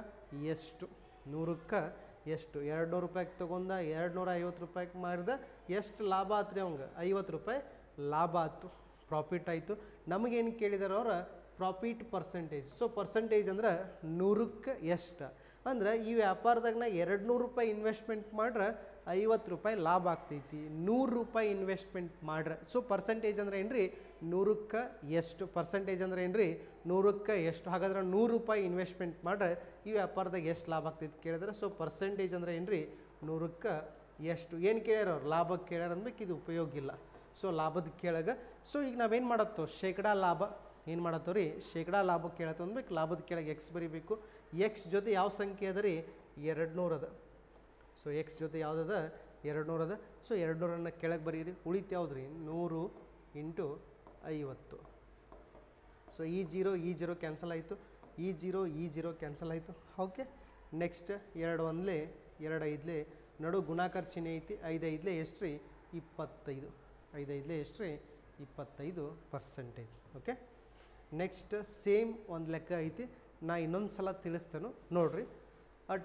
ಎಷ್ಟು ₹200 ತೊಗೊಂಡ ₹250 ಮಾರಿದ. ಎಷ್ಟು ಲಾಭ ಆಯ್ತು ರೀ ಅವಂಗೆ? ₹50 ಲಾಭ ಆಯ್ತು, ಪ್ರಾಫಿಟ್ ಆಯಿತು. ನಮಗೇನು ಕೇಳಿದಾರೆ ಅವ್ರ ಪ್ರಾಫಿಟ್ ಪರ್ಸಂಟೇಜ್. ಸೊ ಪರ್ಸಂಟೇಜ್ ಅಂದ್ರೆ 100ಕ್ಕೆ ಎಷ್ಟು ಅಂದ್ರೆ ಈ ವ್ಯಾಪಾರದಾಗ ನಾ ₹200 ಇನ್ವೆಸ್ಟ್ಮೆಂಟ್ ಮಾಡ್ರೆ ₹50 ಲಾಭ ಆಗ್ತೈತಿ. ₹100 ಇನ್ವೆಸ್ಟ್ಮೆಂಟ್ ಮಾಡ್ರೆ. ಸೊ ಪರ್ಸಂಟೇಜ್ ಅಂದ್ರೆ ಏನು ರೀ 100ಕ್ಕೆ ಎಷ್ಟು. ಪರ್ಸಂಟೇಜ್ ಅಂದ್ರೆ ಏನು ರೀ 100ಕ್ಕೆ ಎಷ್ಟು. ಹಾಗಾದ್ರೆ ₹100 ಇನ್ವೆಸ್ಟ್ಮೆಂಟ್ ಮಾಡ್ರೆ ಈ ವ್ಯಾಪಾರದಾಗ ಎಷ್ಟು ಲಾಭ ಆಗ್ತೈತಿ ಕೇಳಿದ್ರೆ. ಸೊ ಪರ್ಸಂಟೇಜ್ ಅಂದ್ರೆ ಏನು ರೀ 100ಕ್ಕೆ ಎಷ್ಟು. ಏನು ಕೇಳ್ಯಾರ ಅವ್ರು? ಲಾಭಕ್ಕೆ ಕೇಳ್ಯಾರ ಅಂದ್ಬೇಕು, ಇದು ಉಪಯೋಗ ಇಲ್ಲ. ಸೊ ಲಾಭದ ಕೇಳಾಗ ಸೊ ಈಗ ನಾವೇನು ಮಾಡತ್ತೋ, ಶೇಕಡಾ ಲಾಭ ಏನು ಮಾಡತ್ತೋ ರೀ, ಶೇಕಡಾ ಲಾಭ ಕೇಳತ್ತ ಅಂದ್ಬೇಕು. ಲಾಭದ ಕೆಳಗೆ ಎಕ್ಸ್ ಬರೀಬೇಕು. ಎಕ್ಸ್ ಜೊತೆ ಯಾವ ಸಂಖ್ಯೆ ಅದ ರೀ 200 ಅದ. ಸೊ ಎಕ್ಸ್ ಜೊತೆ ಯಾವುದದ 200 ಅದ. ಸೊ 200 ಕೆಳಗೆ ಬರೀರಿ. ಉಳಿತು ಯಾವ್ದು ರೀ 100 × 50. ಸೊ ಈ ಜೀರೋ ಕ್ಯಾನ್ಸಲ್ ಆಯಿತು, ಈ ಜೀರೋ ಕ್ಯಾನ್ಸಲ್ ಆಯಿತು. ಓಕೆ, ನೆಕ್ಸ್ಟ್ 2 1 2 5 ನಡು ಗುಣಾಕಾರ ಚಿಹ್ನೆ ಐತಿ. 5 5 ಎಷ್ಟು ರೀ 25. 5 5 ಎಷ್ಟು ರೀ 25%. ಓಕೆ, ನೆಕ್ಸ್ಟ್ ಸೇಮ್ ಒಂದು ಲೆಕ್ಕ ಐತಿ, ನಾ ಇನ್ನೊಂದು ಸಲ ತಿಳಿಸ್ತೇನೆ ನೋಡ್ರಿ.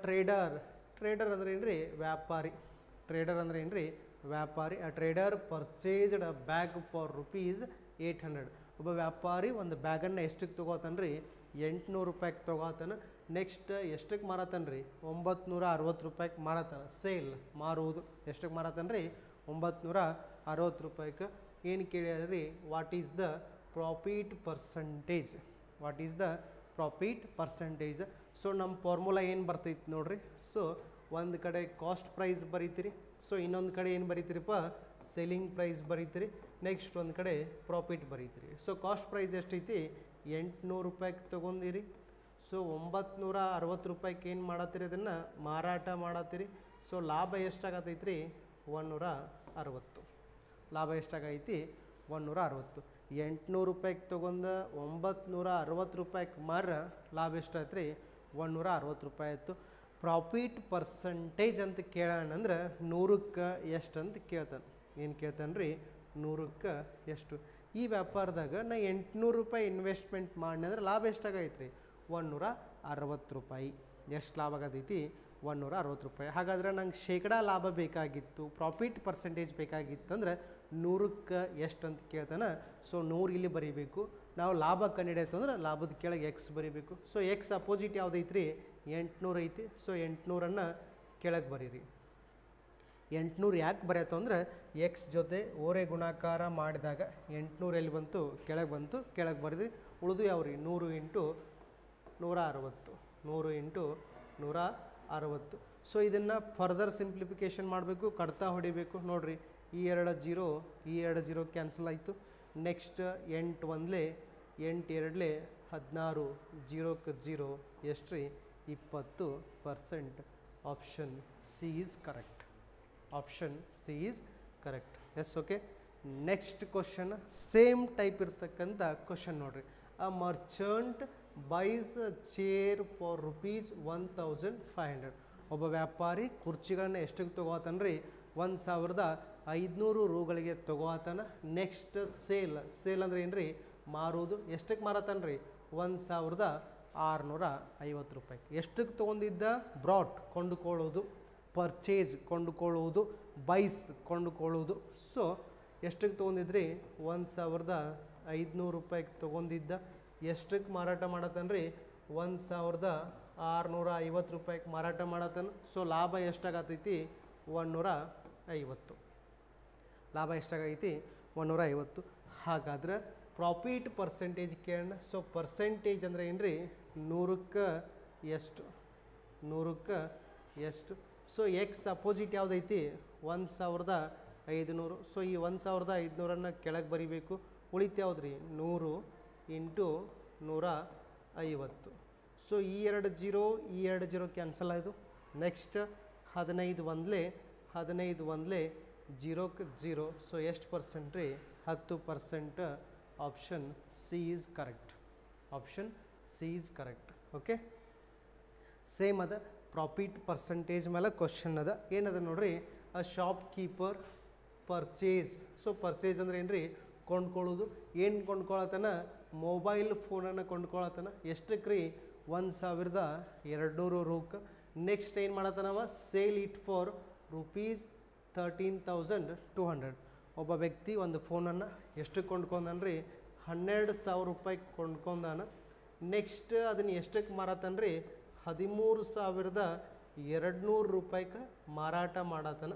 ಟ್ರೇಡರ್ ಅಂದ್ರೆ ಏನು ರೀ ವ್ಯಾಪಾರಿ. ಟ್ರೇಡರ್ ಅಂದ್ರೆ ಏನು ರೀ ವ್ಯಾಪಾರಿ a trader purchased a bag for rupees 800. ಒಬ್ಬ ವ್ಯಾಪಾರಿ ಒಂದು ಬ್ಯಾಗನ್ನು ಎಷ್ಟಕ್ಕೆ ತೊಗೋತಾನ್ರಿ 800 ರೂಪಾಯಿಗೆ ತೊಗೋತಾನ. ನೆಕ್ಸ್ಟ್ ಎಷ್ಟಕ್ಕೆ ಮಾರತಾನ್ರಿ 960 ರೂಪಾಯಿಗೆ ಮಾರತಾನ. ಸೇಲ್ ಮಾರುವುದು ಎಷ್ಟಕ್ಕೆ ಮಾರತಾನ್ರಿ 960 ರೂಪಾಯಿಗೆ. ಏನು ಕೇಳಿದ್ರಿ what is the profit percentage, what is the profit percentage. So ನಮ್ಮ ಫಾರ್ಮುಲಾ ಏನು ಬರ್ತೈತಿ ನೋಡ್ರಿ. ಸೊ ಒಂದು ಕಡೆ ಕಾಸ್ಟ್ ಪ್ರೈಸ್ ಬರೀತೀರಿ, ಸೊ ಇನ್ನೊಂದು ಕಡೆ ಏನು ಬರೀತೀರಿಪ್ಪ ಸೆಲ್ಲಿಂಗ್ ಪ್ರೈಸ್ ಬರೀತೀರಿ, ನೆಕ್ಸ್ಟ್ ಒಂದು ಕಡೆ ಪ್ರಾಫಿಟ್ ಬರೀತೀರಿ. ಸೊ ಕಾಸ್ಟ್ ಪ್ರೈಸ್ ಎಷ್ಟೈತಿ 800 ರೂಪಾಯಿಗೆ ತೊಗೊಂಡಿರಿ. ಸೊ 960 ರೂಪಾಯಿಗೆ ಏನು ಮಾಡತ್ತೀರಿ ಅದನ್ನು ಮಾರಾಟ ಮಾಡತ್ತೀರಿ. ಸೊ ಲಾಭ ಎಷ್ಟಾಗತೈತ್ರಿ 160. ಲಾಭ ಎಷ್ಟಾಗೈತಿ 160. 800 ರೂಪಾಯಿಗೆ ತೊಗೊಂಡು 960 ರೂಪಾಯಿಗೆ ಮಾರ ಲಾಭ ಎಷ್ಟಾಯ್ತು ರೀ 160 ರೂಪಾಯಿ ಆಯಿತು. ಪ್ರಾಫಿಟ್ ಪರ್ಸಂಟೇಜ್ ಅಂತ ಕೇಳೋಣ ಅಂದ್ರೆ 100ಕ್ಕೆ ಎಷ್ಟು ಅಂತ ಕೇಳ್ತಾನೆ. ಏನು ಕೇಳ್ತಾನೆ ರೀ 100ಕ್ಕೆ ಎಷ್ಟು. ಈ ವ್ಯಾಪಾರದಾಗ ನಾ 800 ರೂಪಾಯಿ ಇನ್ವೆಸ್ಟ್ಮೆಂಟ್ ಮಾಡಿ ಅಂದ್ರೆ ಲಾಭ ಎಷ್ಟಾಗೈತೆ ರೀ 160 ರೂಪಾಯಿ. ಎಷ್ಟು ಲಾಭ ಆಗತೈತಿ 160 ರೂಪಾಯಿ. ಹಾಗಾದ್ರೆ ನಂಗೆ ಶೇಕಡಾ ಲಾಭ ಬೇಕಾಗಿತ್ತು, ಪ್ರಾಫಿಟ್ ಪರ್ಸೆಂಟೇಜ್ ಬೇಕಾಗಿತ್ತು ಅಂದ್ರೆ 100ಕ್ಕೆ ಎಷ್ಟು ಅಂತ ಕೇಳ್ತಾನೆ. ಸೊ 100 ಇಲ್ಲಿ ಬರೀಬೇಕು. ನಾವು ಲಾಭ ಕಂಡಿಡಿಯಿತು ಅಂದ್ರೆ ಲಾಭದ ಕೆಳಗೆ ಎಕ್ಸ್ ಬರೀಬೇಕು. ಸೊ ಎಕ್ಸ್ ಅಪೋಸಿಟ್ ಯಾವುದೈತ್ರಿ 800 ಐತಿ. ಸೊ 800ಅನ್ನು ಕೆಳಗೆ ಬರೀರಿ. 800 ಯಾಕೆ ಬರೆಯತ್ತು ಅಂದ್ರೆ ಎಕ್ಸ್ ಜೊತೆ ಓರೆ ಗುಣಾಕಾರ ಮಾಡಿದಾಗ 800 ಎಲ್ಲಿ ಬಂತು ಕೆಳಗೆ ಬಂತು, ಕೆಳಗೆ ಬರೆದ್ರಿ. ಉಳಿದು ಯಾವ್ರಿ 100 ಇಂಟು 160, 100 ಇಂಟು 160. ಸೊ ಇದನ್ನು ಫರ್ದರ್ ಸಿಂಪ್ಲಿಫಿಕೇಷನ್ ಮಾಡಬೇಕು, ಕಡ್ತಾ ಹೊಡಿಬೇಕು. ನೋಡಿರಿ ಈ 2 0 ಕ್ಯಾನ್ಸಲ್ ಆಯಿತು. ನೆಕ್ಸ್ಟ್ 8 1 8 2 16, 0ಕ್ಕೆ 0 ಎಷ್ಟು ರೀ 20%. Option C is correct. Option C is correct. Yes okay. Next question same type ಇರ್ತಕ್ಕಂಥ ಕ್ವಶನ್ ನೋಡ್ರಿ. A merchant buys a chair for rupees 1500. ಒಬ್ಬ ವ್ಯಾಪಾರಿ ಕುರ್ಚಿಗಳನ್ನ ಎಷ್ಟಕ್ಕೆ ತೊಗೋತಾನ್ರಿ 1500 ರೂಗಳಿಗೆ ತೊಗೋತಾನ. ನೆಕ್ಸ್ಟ್ ಸೇಲ್ ಅಂದ್ರೆ ಏನು ರೀ ಮಾರೋದು. ಎಷ್ಟಕ್ಕೆ ಮಾರತಾನ್ರಿ 1650 ರೂಪಾಯಿ. ಎಷ್ಟಕ್ಕೆ ತೊಗೊಂಡಿದ್ದ ಬ್ರಾಟ್ ಕೊಂಡುಕೊಳ್ಳೋದು, ಪರ್ಚೇಸ್ ಕೊಂಡುಕೊಳ್ಳುವುದು, ಬೈಸ್ ಕೊಂಡುಕೊಳ್ಳುವುದು. ಸೊ ಎಷ್ಟಕ್ಕೆ ತೊಗೊಂಡಿದ್ರಿ 1500 ರೂಪಾಯಿಗೆ ತೊಗೊಂಡಿದ್ದ. ಎಷ್ಟಕ್ಕೆ ಮಾರಾಟ ಮಾಡತ್ತಾನ್ರಿ 1650 ರೂಪಾಯಿಗೆ ಮಾರಾಟ ಮಾಡತ್ತಾನ. ಸೊ ಲಾಭ ಎಷ್ಟಾಗತೈತಿ 150. ಲಾಭ ಎಷ್ಟಾಗೈತಿ 150. ಹಾಗಾದ್ರೆ ಪ್ರಾಫಿಟ್ ಪರ್ಸೆಂಟೇಜ್ ಕೇಳೋಣ. ಸೊ ಪರ್ಸೆಂಟೇಜ್ ಅಂದರೆ ಏನು ರೀ 100ಕ್ಕೆ ಎಷ್ಟು, 100ಕ್ಕೆ ಎಷ್ಟು. ಸೊ ಎಕ್ಸ್ ಅಪೋಸಿಟ್ ಯಾವುದೈತಿ 1500. ಸೊ ಈ 1500ಅನ್ನು ಕೆಳಗೆ ಬರಿಬೇಕು. ಉಳಿತು ಯಾವ್ದು ರೀ 100 ಇಂಟು 150. ಸೊ ಈ 2 0 ಕ್ಯಾನ್ಸಲ್ ಆಯಿತು. ನೆಕ್ಸ್ಟ್ 15 1 0ಕ್ಕೆ 0. ಸೊ ಎಷ್ಟು ಪರ್ಸೆಂಟ್ ರೀ 10%. Option C is correct. Option C is correct. Okay. Same ಅದ ಪ್ರಾಫಿಟ್ ಪರ್ಸಂಟೇಜ್ ಮೇಲೆ ಕ್ವಶನ್ ಅದ. ಏನದ ನೋಡ್ರಿ. A shop keeper purchase. So purchase ಅಂದ್ರೆ ಏನು ರೀ ಕೊಂಡ್ಕೊಳ್ಳೋದು. ಏನು ಕೊಂಡ್ಕೊಳತನ ಮೊಬೈಲ್ ಫೋನನ್ನು ಕೊಂಡ್ಕೊಳತನ. ಎಷ್ಟಕ್ಕೆ ರೀ 1200 ರೂಕ್ಕೆ. ನೆಕ್ಸ್ಟ್ ಏನು ಮಾಡತ್ತನವ ಸೇಲ್ ಇಟ್ ಫಾರ್ ರುಪೀಸ್ 13,200. ಒಬ್ಬ ವ್ಯಕ್ತಿ ಒಂದು ಫೋನನ್ನು ಎಷ್ಟಕ್ಕೆ ಕೊಂಡ್ಕೊಂಡನ್ರಿ 12,000 ರೂಪಾಯಿಗೆ ಕೊಂಡ್ಕೊಂಡಾನ. ನೆಕ್ಸ್ಟ್ ಅದನ್ನು ಎಷ್ಟಕ್ಕೆ ಮಾರತಾನ್ರಿ 13,200 ರೂಪಾಯಿಗೆ ಮಾರಾಟ ಮಾಡತನ.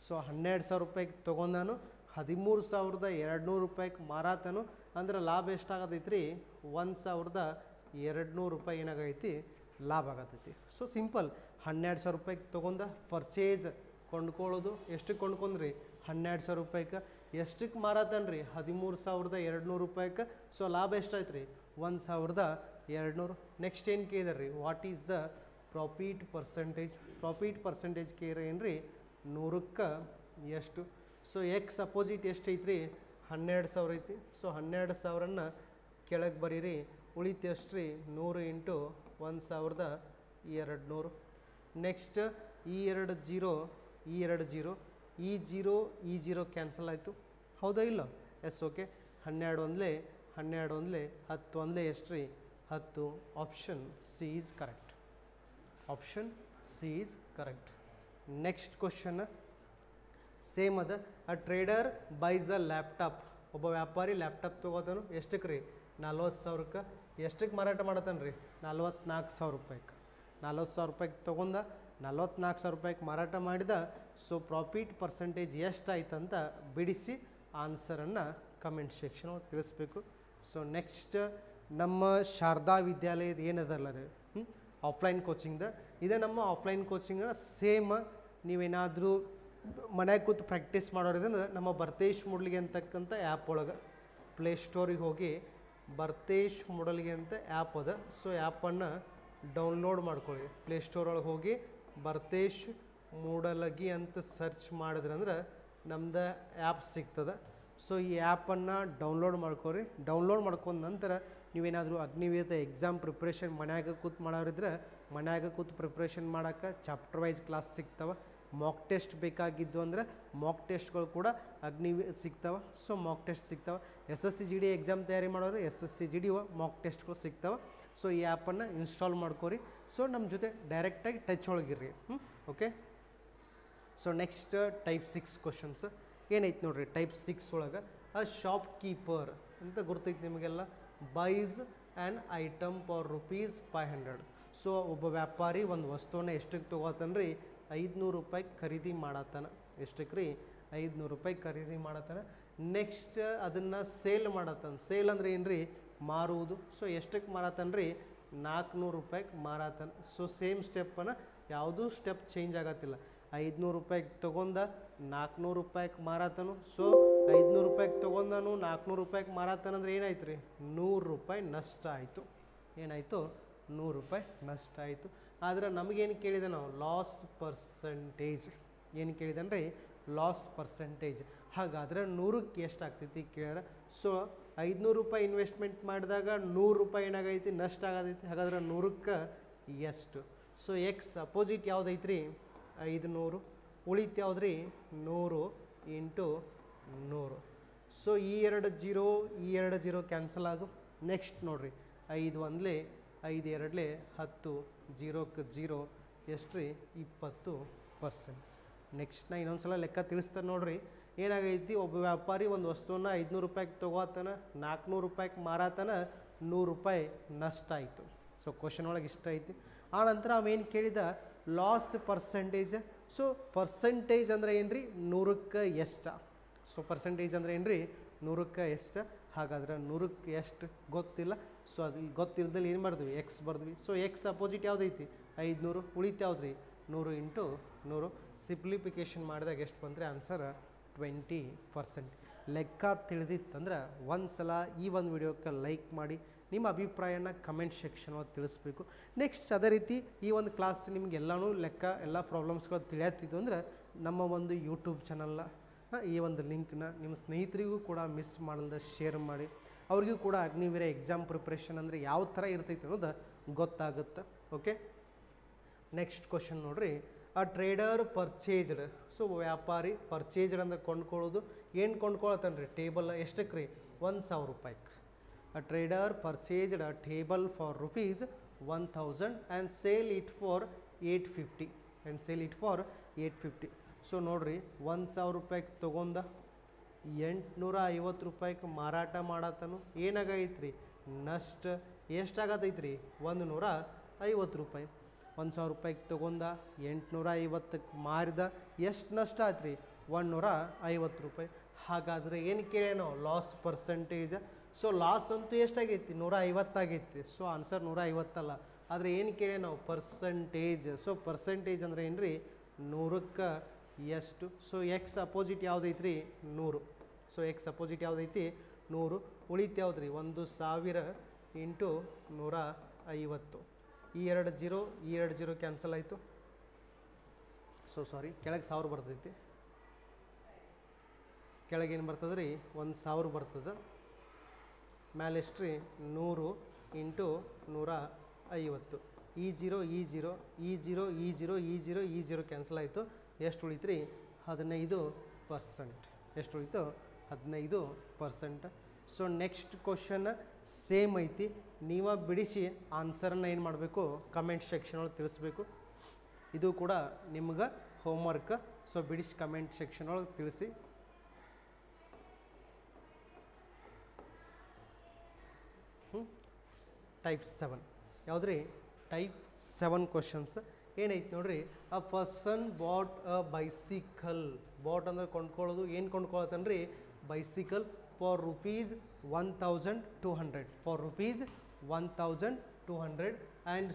ಸೊ 12,000 ರೂಪಾಯಿಗೆ ತೊಗೊಂಡಾನು, 13,200 ರೂಪಾಯಿಗೆ ಮಾರಾತನು. ಅಂದ್ರೆ ಲಾಭ ಎಷ್ಟಾಗತೈತಿ ರೀ 1,200 ರೂಪಾಯಿ ಏನಾಗೈತಿ ಲಾಭ ಆಗತೈತಿ. ಸೊ ಸಿಂಪಲ್ 12,000 ರೂಪಾಯಿಗೆ ತೊಗೊಂಡ ಪರ್ಚೇಸ್ ಕೊಂಡ್ಕೊಳ್ಳೋದು. ಎಷ್ಟಕ್ಕೆ ಕೊಂಡ್ಕೊಂಡ್ರಿ 12,000 ರೂಪಾಯಿಗೆ. ಎಷ್ಟಕ್ಕೆ ಮಾರಾತನ್ರಿ 13,200 ರೂಪಾಯಿಗೆ. ಸೊ ಲಾಭ ಎಷ್ಟಾಯ್ತು ರೀ 1,200. ನೆಕ್ಸ್ಟ್ ಏನು ಕೇಳಿದಾರೆ ರೀ what is the profit percentage. Profit percentage ಕೇರ ಏನು ರೀ 100ಕ್ಕೆ ಎಷ್ಟು. ಸೊ ಎಕ್ಸ್ ಅಪೋಸಿಟ್ ಎಷ್ಟು ಐತ್ರಿ 12,000 ಐತಿ. ಸೊ 12,000ನ್ನು ಕೆಳಗೆ ಬರೀರಿ. ಉಳಿತು ಎಷ್ಟು ರೀ 100 ಇಂಟು 1,200. ನೆಕ್ಸ್ಟ್ ಈ 2 0 ಈ 0 ಕ್ಯಾನ್ಸಲ್ ಆಯಿತು. ಹೌದಾ ಇಲ್ಲ. Yes okay. 12 1 10 1 ಎಷ್ಟು ರೀ 10. Option C is correct. Option C is correct. Next question same ಅದ. ಅ ಟ್ರೇಡರ್ ಬೈಸ್ ಅ ಲ್ಯಾಪ್ಟಾಪ್, ಒಬ್ಬ ವ್ಯಾಪಾರಿ ಲ್ಯಾಪ್ಟಾಪ್ ತೊಗೋತಾನು ಎಷ್ಟಕ್ಕೆ ರೀ 40,000ಕ್ಕೆ. ಎಷ್ಟಕ್ಕೆ ಮಾರಾಟ ಮಾಡತ್ತಾನ ರೀ 44,000 ರೂಪಾಯಿಗೆ. 40,000 ರೂಪಾಯಿಗೆ ತೊಗೊಂಡ 44,000 ರೂಪಾಯಿಗೆ ಮಾರಾಟ ಮಾಡಿದ. ಸೊ ಪ್ರಾಫಿಟ್ ಪರ್ಸೆಂಟೇಜ್ ಎಷ್ಟಾಯ್ತಂತ ಬಿಡಿಸಿ ಆನ್ಸರನ್ನು ಕಮೆಂಟ್ ಸೆಕ್ಷನ್ ತಿಳಿಸ್ಬೇಕು. ಸೊ ನೆಕ್ಸ್ಟ್ ನಮ್ಮ ಶಾರದಾ ವಿದ್ಯಾಲಯದ ಏನದಲ್ಲ ರೀ ಆಫ್ಲೈನ್ ಕೋಚಿಂಗ್ದ, ಇದೇ ನಮ್ಮ ಆಫ್ಲೈನ್ ಕೋಚಿಂಗ್ನ ಸೇಮ್ ನೀವೇನಾದರೂ ಮನ್ಯಾಗ ಕೂತು ಪ್ರಾಕ್ಟೀಸ್ ಮಾಡೋದ್ರಿಂದ ನಮ್ಮ ಬರ್ತೇಶ್ ಮೂಡಲ್ಗಿ ಅಂತಕ್ಕಂಥ ಆ್ಯಪ್ ಒಳಗೆ ಪ್ಲೇಸ್ಟೋರಿಗೆ ಹೋಗಿ ಬರ್ತೇಶ್ ಮೂಡಲ್ಗಿ ಅಂತ ಆ್ಯಪ್ ಅದ. ಸೊ ಆ್ಯಪನ್ನು ಡೌನ್ಲೋಡ್ ಮಾಡ್ಕೊಳ್ಳಿ. ಪ್ಲೇಸ್ಟೋರ್ ಒಳಗೆ ಹೋಗಿ ಬರ್ತೇಶ್ ಮೂಡಲಗಿ ಅಂತ ಸರ್ಚ್ ಮಾಡಿದ್ರಂದ್ರೆ ನಮ್ದು ಆ್ಯಪ್ ಸಿಗ್ತದೆ. ಸೊ ಈ ಆ್ಯಪನ್ನು ಡೌನ್ಲೋಡ್ ಮಾಡ್ಕೊರಿ. ಡೌನ್ಲೋಡ್ ಮಾಡ್ಕೊಂಡ ನಂತರ ನೀವೇನಾದರೂ ಅಗ್ನಿವೀರ ಎಕ್ಸಾಮ್ ಪ್ರಿಪ್ರೇಷನ್ ಮನ್ಯಾಗ ಕೂತು ಮಾಡೋರಿದ್ರೆ ಮನ್ಯಾಗ ಕೂತು ಪ್ರಿಪ್ರೇಷನ್ ಮಾಡೋಕ್ಕೆ ಚಾಪ್ಟರ್ ವೈಸ್ ಕ್ಲಾಸ್ ಸಿಗ್ತವೆ. ಮಾಕ್ ಟೆಸ್ಟ್ ಬೇಕಾಗಿದ್ದು ಅಂದರೆ ಮಾಕ್ ಟೆಸ್ಟ್ಗಳು ಕೂಡ ಸಿಗ್ತವೆ. ಸೊ ಮಾಕ್ ಟೆಸ್ಟ್ ಸಿಗ್ತವೆ. SSC GD ಎಕ್ಸಾಮ್ ತಯಾರಿ ಮಾಡೋರು SSC GD ಮಾಕ್ ಟೆಸ್ಟ್ಗಳು ಸಿಗ್ತವೆ. ಸೊ ಈ ಆ್ಯಪನ್ನು ಇನ್ಸ್ಟಾಲ್ ಮಾಡ್ಕೊರಿ. ಸೊ ನಮ್ಮ ಜೊತೆ ಡೈರೆಕ್ಟಾಗಿ ಟಚ್ ಒಳಗಿರ್ರಿ. Okay. So next type 6 questions ಏನೈತೆ ನೋಡ್ರಿ. ಟೈಪ್ 6 ಒಳಗೆ ಅ ಶಾಪ್ ಕೀಪರ್ ಅಂತ ಗುರ್ತೈತೆ ನಿಮಗೆಲ್ಲ. Byes an item for ₹500. So ಒಬ್ಬ ವ್ಯಾಪಾರಿ ಒಂದು ವಸ್ತುವನ್ನು ಎಷ್ಟಕ್ಕೆ ತೊಗೋತಾನೆ ರೀ 500 ರೂಪಾಯಿಗೆ ಖರೀದಿ ಮಾಡತ್ತಾನ. ಎಷ್ಟಕ್ಕೆ ರೀ 500 ರೂಪಾಯಿಗೆ ಖರೀದಿ ಮಾಡತ್ತಾನ. ನೆಕ್ಸ್ಟ್ ಅದನ್ನು ಸೇಲ್ ಮಾಡತ್ತಾನ. ಸೇಲ್ ಅಂದ್ರೆ ಏನು ರೀ ಮಾರುವುದು. ಸೊ ಎಷ್ಟಕ್ಕೆ ಮಾರತ್ತಾನ ರೀ 400 ರೂಪಾಯಿಗೆ ಮಾರತ್ತಾನ. ಸೊ ಸೇಮ್ ಸ್ಟೆಪ್ಪನ್ನು ಯಾವುದೂ ಸ್ಟೆಪ್ ಚೇಂಜ್ ಆಗತ್ತಿಲ್ಲ. 500 ರೂಪಾಯಿಗೆ ತೊಗೊಂಡ 400 ರೂಪಾಯಿಗೆ ಮಾರತ್ತಾನು. ಸೊ 500 ರೂಪಾಯಿಗೆ ತೊಗೊಂಡನು 400 ರೂಪಾಯಿಗೆ ಮಾರತ್ತಾನಂದ್ರೆ ಏನಾಯ್ತು ರೀ 100 ರೂಪಾಯಿ ನಷ್ಟ ಆಯಿತು. ಏನಾಯಿತು 100 ರೂಪಾಯಿ ನಷ್ಟ ಆಯಿತು. ಆದರೆ ನಮಗೇನು ಕೇಳಿದೆ ನಾವು ಲಾಸ್ ಪರ್ಸೆಂಟೇಜ್ ಏನು ಕೇಳಿದನ್ರಿ ಲಾಸ್ ಪರ್ಸೆಂಟೇಜ್. ಹಾಗಾದರೆ 100ಕ್ಕೆ ಎಷ್ಟು ಆಗ್ತೈತಿ ಕೇಳಿದ್ರೆ. ಸೊ 500 ರೂಪಾಯಿ ಇನ್ವೆಸ್ಟ್ಮೆಂಟ್ ಮಾಡಿದಾಗ 100 ರೂಪಾಯಿ ಏನಾಗೈತಿ ನಷ್ಟ ಆಗತೈತಿ. ಹಾಗಾದ್ರೆ 100ಕ್ಕೆ ಎಷ್ಟು. ಸೊ ಎಕ್ಸ್ ಅಪೋಸಿಟ್ ಯಾವುದೈತಿ ರೀ 500. ಉಳಿತು ಯಾವ್ದು ರೀ 100 ಇಂಟು 100. ಸೊ ಈ 2 ಜೀರೋ ಕ್ಯಾನ್ಸಲ್ ಆದು. ನೆಕ್ಸ್ಟ್ ನೋಡಿರಿ 5 ಒಂದಲೇ 5 ಎರಡಲೇ 10 0ಕ್ಕೆ 0 ಎಷ್ಟು ರೀ 20%. ನೆಕ್ಸ್ಟ್ ನಾ ಇನ್ನೊಂದು ಸಲ ಲೆಕ್ಕ ತಿಳಿಸ್ತಾರೆ ನೋಡಿರಿ. ಏನಾಗೈತಿ ಒಬ್ಬ ವ್ಯಾಪಾರಿ ಒಂದು ವಸ್ತುವನ್ನು 500 ರೂಪಾಯಿಗೆ ತೊಗೋತಾನ 400 ರೂಪಾಯಿಗೆ ಮಾರಾತಾನ 100 ರೂಪಾಯಿ ನಷ್ಟ ಆಯಿತು. ಸೊ ಕ್ವಶನ್ ಒಳಗೆ ಇಷ್ಟ ಐತಿ. ಆನಂತರ ಅವೇನು ಕೇಳಿದ ಲಾಸ್ ಪರ್ಸೆಂಟೇಜ್. ಸೊ ಪರ್ಸೆಂಟೇಜ್ ಅಂದರೆ ಏನು ರೀ 100ಕ್ಕೆ ಎಷ್ಟು. ಸೊ ಪರ್ಸೆಂಟೇಜ್ ಅಂದರೆ ಏನು ರೀ 100ಕ್ಕೆ ಎಷ್ಟು. ಹಾಗಾದ್ರೆ 100ಕ್ಕೆ ಎಷ್ಟು ಗೊತ್ತಿಲ್ಲ. ಸೊ ಅದು ಗೊತ್ತಿಲ್ಲದಲ್ಲಿ ಏನು ಮಾಡಿದ್ವಿ ಎಕ್ಸ್ ಬರ್ದ್ವಿ. ಸೊ ಎಕ್ಸ್ ಅಪೋಸಿಟ್ ಯಾವುದೈತಿ 500. ಉಳಿತು ಯಾವ್ದು ರೀ 100 ಇಂಟು 100. ಸಿಂಪ್ಲಿಫಿಕೇಷನ್ ಮಾಡಿದಾಗ ಎಷ್ಟು ಬಂದರೆ ಆನ್ಸರ್ 20%. ಲೆಕ್ಕ ತಿಳಿದಿತ್ತಂದ್ರೆ ಒಂದು ಸಲ ಈ ಒಂದು ವಿಡಿಯೋಕ್ಕೆ ಲೈಕ್ ಮಾಡಿ ನಿಮ್ಮ ಅಭಿಪ್ರಾಯನ ಕಮೆಂಟ್ ಸೆಕ್ಷನ್ ಒಳಗೆ ತಿಳಿಸ್ಬೇಕು. ನೆಕ್ಸ್ಟ್ ಅದೇ ರೀತಿ ಈ ಒಂದು ಕ್ಲಾಸ್ ನಿಮಗೆಲ್ಲನೂ ಲೆಕ್ಕ ಎಲ್ಲ ಪ್ರಾಬ್ಲಮ್ಸ್ಗಳು ತಿಳಿಯತ್ತಿದ್ದು ಅಂದರೆ ನಮ್ಮ ಒಂದು ಯೂಟ್ಯೂಬ್ ಚಾನಲ್ನ ಈ ಒಂದು ಲಿಂಕ್ನ ನಿಮ್ಮ ಸ್ನೇಹಿತರಿಗೂ ಕೂಡ ಮಿಸ್ ಮಾಡಲ್ದ ಶೇರ್ ಮಾಡಿ. ಅವ್ರಿಗೂ ಕೂಡ ಅಗ್ನಿವೀರ ಎಕ್ಸಾಮ್ ಪ್ರಿಪ್ರೇಷನ್ ಅಂದರೆ ಯಾವ ಥರ ಇರ್ತೈತೆ ಅನ್ನೋದು ಗೊತ್ತಾಗುತ್ತೆ. ಓಕೆ. ನೆಕ್ಸ್ಟ್ ಕ್ವಶನ್ ನೋಡಿರಿ. ಅ ಟ್ರೇಡರ್ ಪರ್ಚೇಜ್ಡ್. ಸೊ ವ್ಯಾಪಾರಿ ಪರ್ಚೇಜ್ಡ್ ಅಂದರೆ ಕೊಂಡ್ಕೊಳ್ಳೋದು. ಏನು ಕೊಂಡ್ಕೊಳತ್ತಾನ ರೀ ಟೇಬಲ್ ಎಷ್ಟಕ್ಕೆ ರೀ 1,000 ರೂಪಾಯಿಗೆ. A trader purchased a table for ₹1000 and sale it for 850. So ನೋಡಿರಿ 1,000 ರೂಪಾಯಿಗೆ ತೊಗೊಂಡ 850 ರೂಪಾಯಿಗೆ ಮಾರಾಟ ಮಾಡತ್ತಾನು. ಏನಾಗೈತೆ ರೀ ನಷ್ಟ ಎಷ್ಟಾಗತೈತೆ ರೀ 150 ರೂಪಾಯಿ. 1,000 ರೂಪಾಯಿಗೆ ತೊಗೊಂಡ 850ಕ್ಕೆ ಮಾರಿದ ಎಷ್ಟು ನಷ್ಟ ಆಯ್ತು ರೀ 150 ರೂಪಾಯಿ. ಹಾಗಾದರೆ ಏನು ಕೇಳಿ ನಾವು ಲಾಸ್ ಪರ್ಸೆಂಟೇಜ್. ಸೊ ಲಾಸ್ ಅಂತೂ ಎಷ್ಟಾಗೈತಿ 150 ಆಗೈತಿ. ಸೊ ಆನ್ಸರ್ 150 ಅಲ್ಲ. ಆದರೆ ಏನು ಕೇಳಿ ನಾವು ಪರ್ಸೆಂಟೇಜ್. ಸೊ ಪರ್ಸೆಂಟೇಜ್ ಅಂದರೆ ಏನು ರೀ 100ಕ್ಕೆ ಎಷ್ಟು. ಸೊ ಎಕ್ಸ್ ಅಪೋಸಿಟ್ ಯಾವುದೈತಿ ರೀ 100. ಸೊ ಎಕ್ಸ್ ಅಪೋಸಿಟ್ ಯಾವುದೈತಿ 100. ಉಳಿತು ಯಾವ್ದು ರೀ 1,000 ಇಂಟು 150. ಈ 2 ಜೀರೋ ಕ್ಯಾನ್ಸಲ್ ಆಯಿತು. ಸೊ ಸಾರಿ ಕೆಳಗೆ 1000 ಬರ್ತೈತಿ. ಕೆಳಗೇನು ಬರ್ತದೆ ರೀ 1,000 ಬರ್ತದೆ. ಮೇಲೆ ಎಷ್ಟು ರೀ 100 ಇಂಟು 150. ಈ ಜೀರೋ ಕ್ಯಾನ್ಸಲ್ ಆಯಿತು. ಎಷ್ಟು ಉಳಿತು ರೀ 15%. ಎಷ್ಟು ಉಳಿತು 15%. ಸೊ ನೆಕ್ಸ್ಟ್ ಕ್ವಶನ್ ಸೇಮ್ ಐತಿ. ನೀವು ಬಿಡಿಸಿ ಆನ್ಸರನ್ನು ಏನು ಮಾಡಬೇಕು ಕಮೆಂಟ್ ಸೆಕ್ಷನ್ ಒಳಗೆ ತಿಳಿಸ್ಬೇಕು. ಇದು ಕೂಡ ನಿಮ್ಗೆ ಹೋಮ್ವರ್ಕ್ ಸೊ ಬಿಡಿಸಿ ಕಮೆಂಟ್ ಸೆಕ್ಷನ್ ಒಳಗೆ ತಿಳಿಸಿ. ಟೈಪ್ 7 ಯಾವುದ್ರಿ ಟೈಪ್ 7 ಕ್ವಶನ್ಸ್ ಏನೈತೆ ನೋಡ್ರಿ. A person bought a bicycle. Bought ಅಂದ್ರೆ ಕೊಂಡ್ಕೊಳ್ಳೋದು. ಏನು ಕೊಂಡ್ಕೊಳತ್ತನ್ರಿ bicycle for rupees 1200 for rupees 1200 and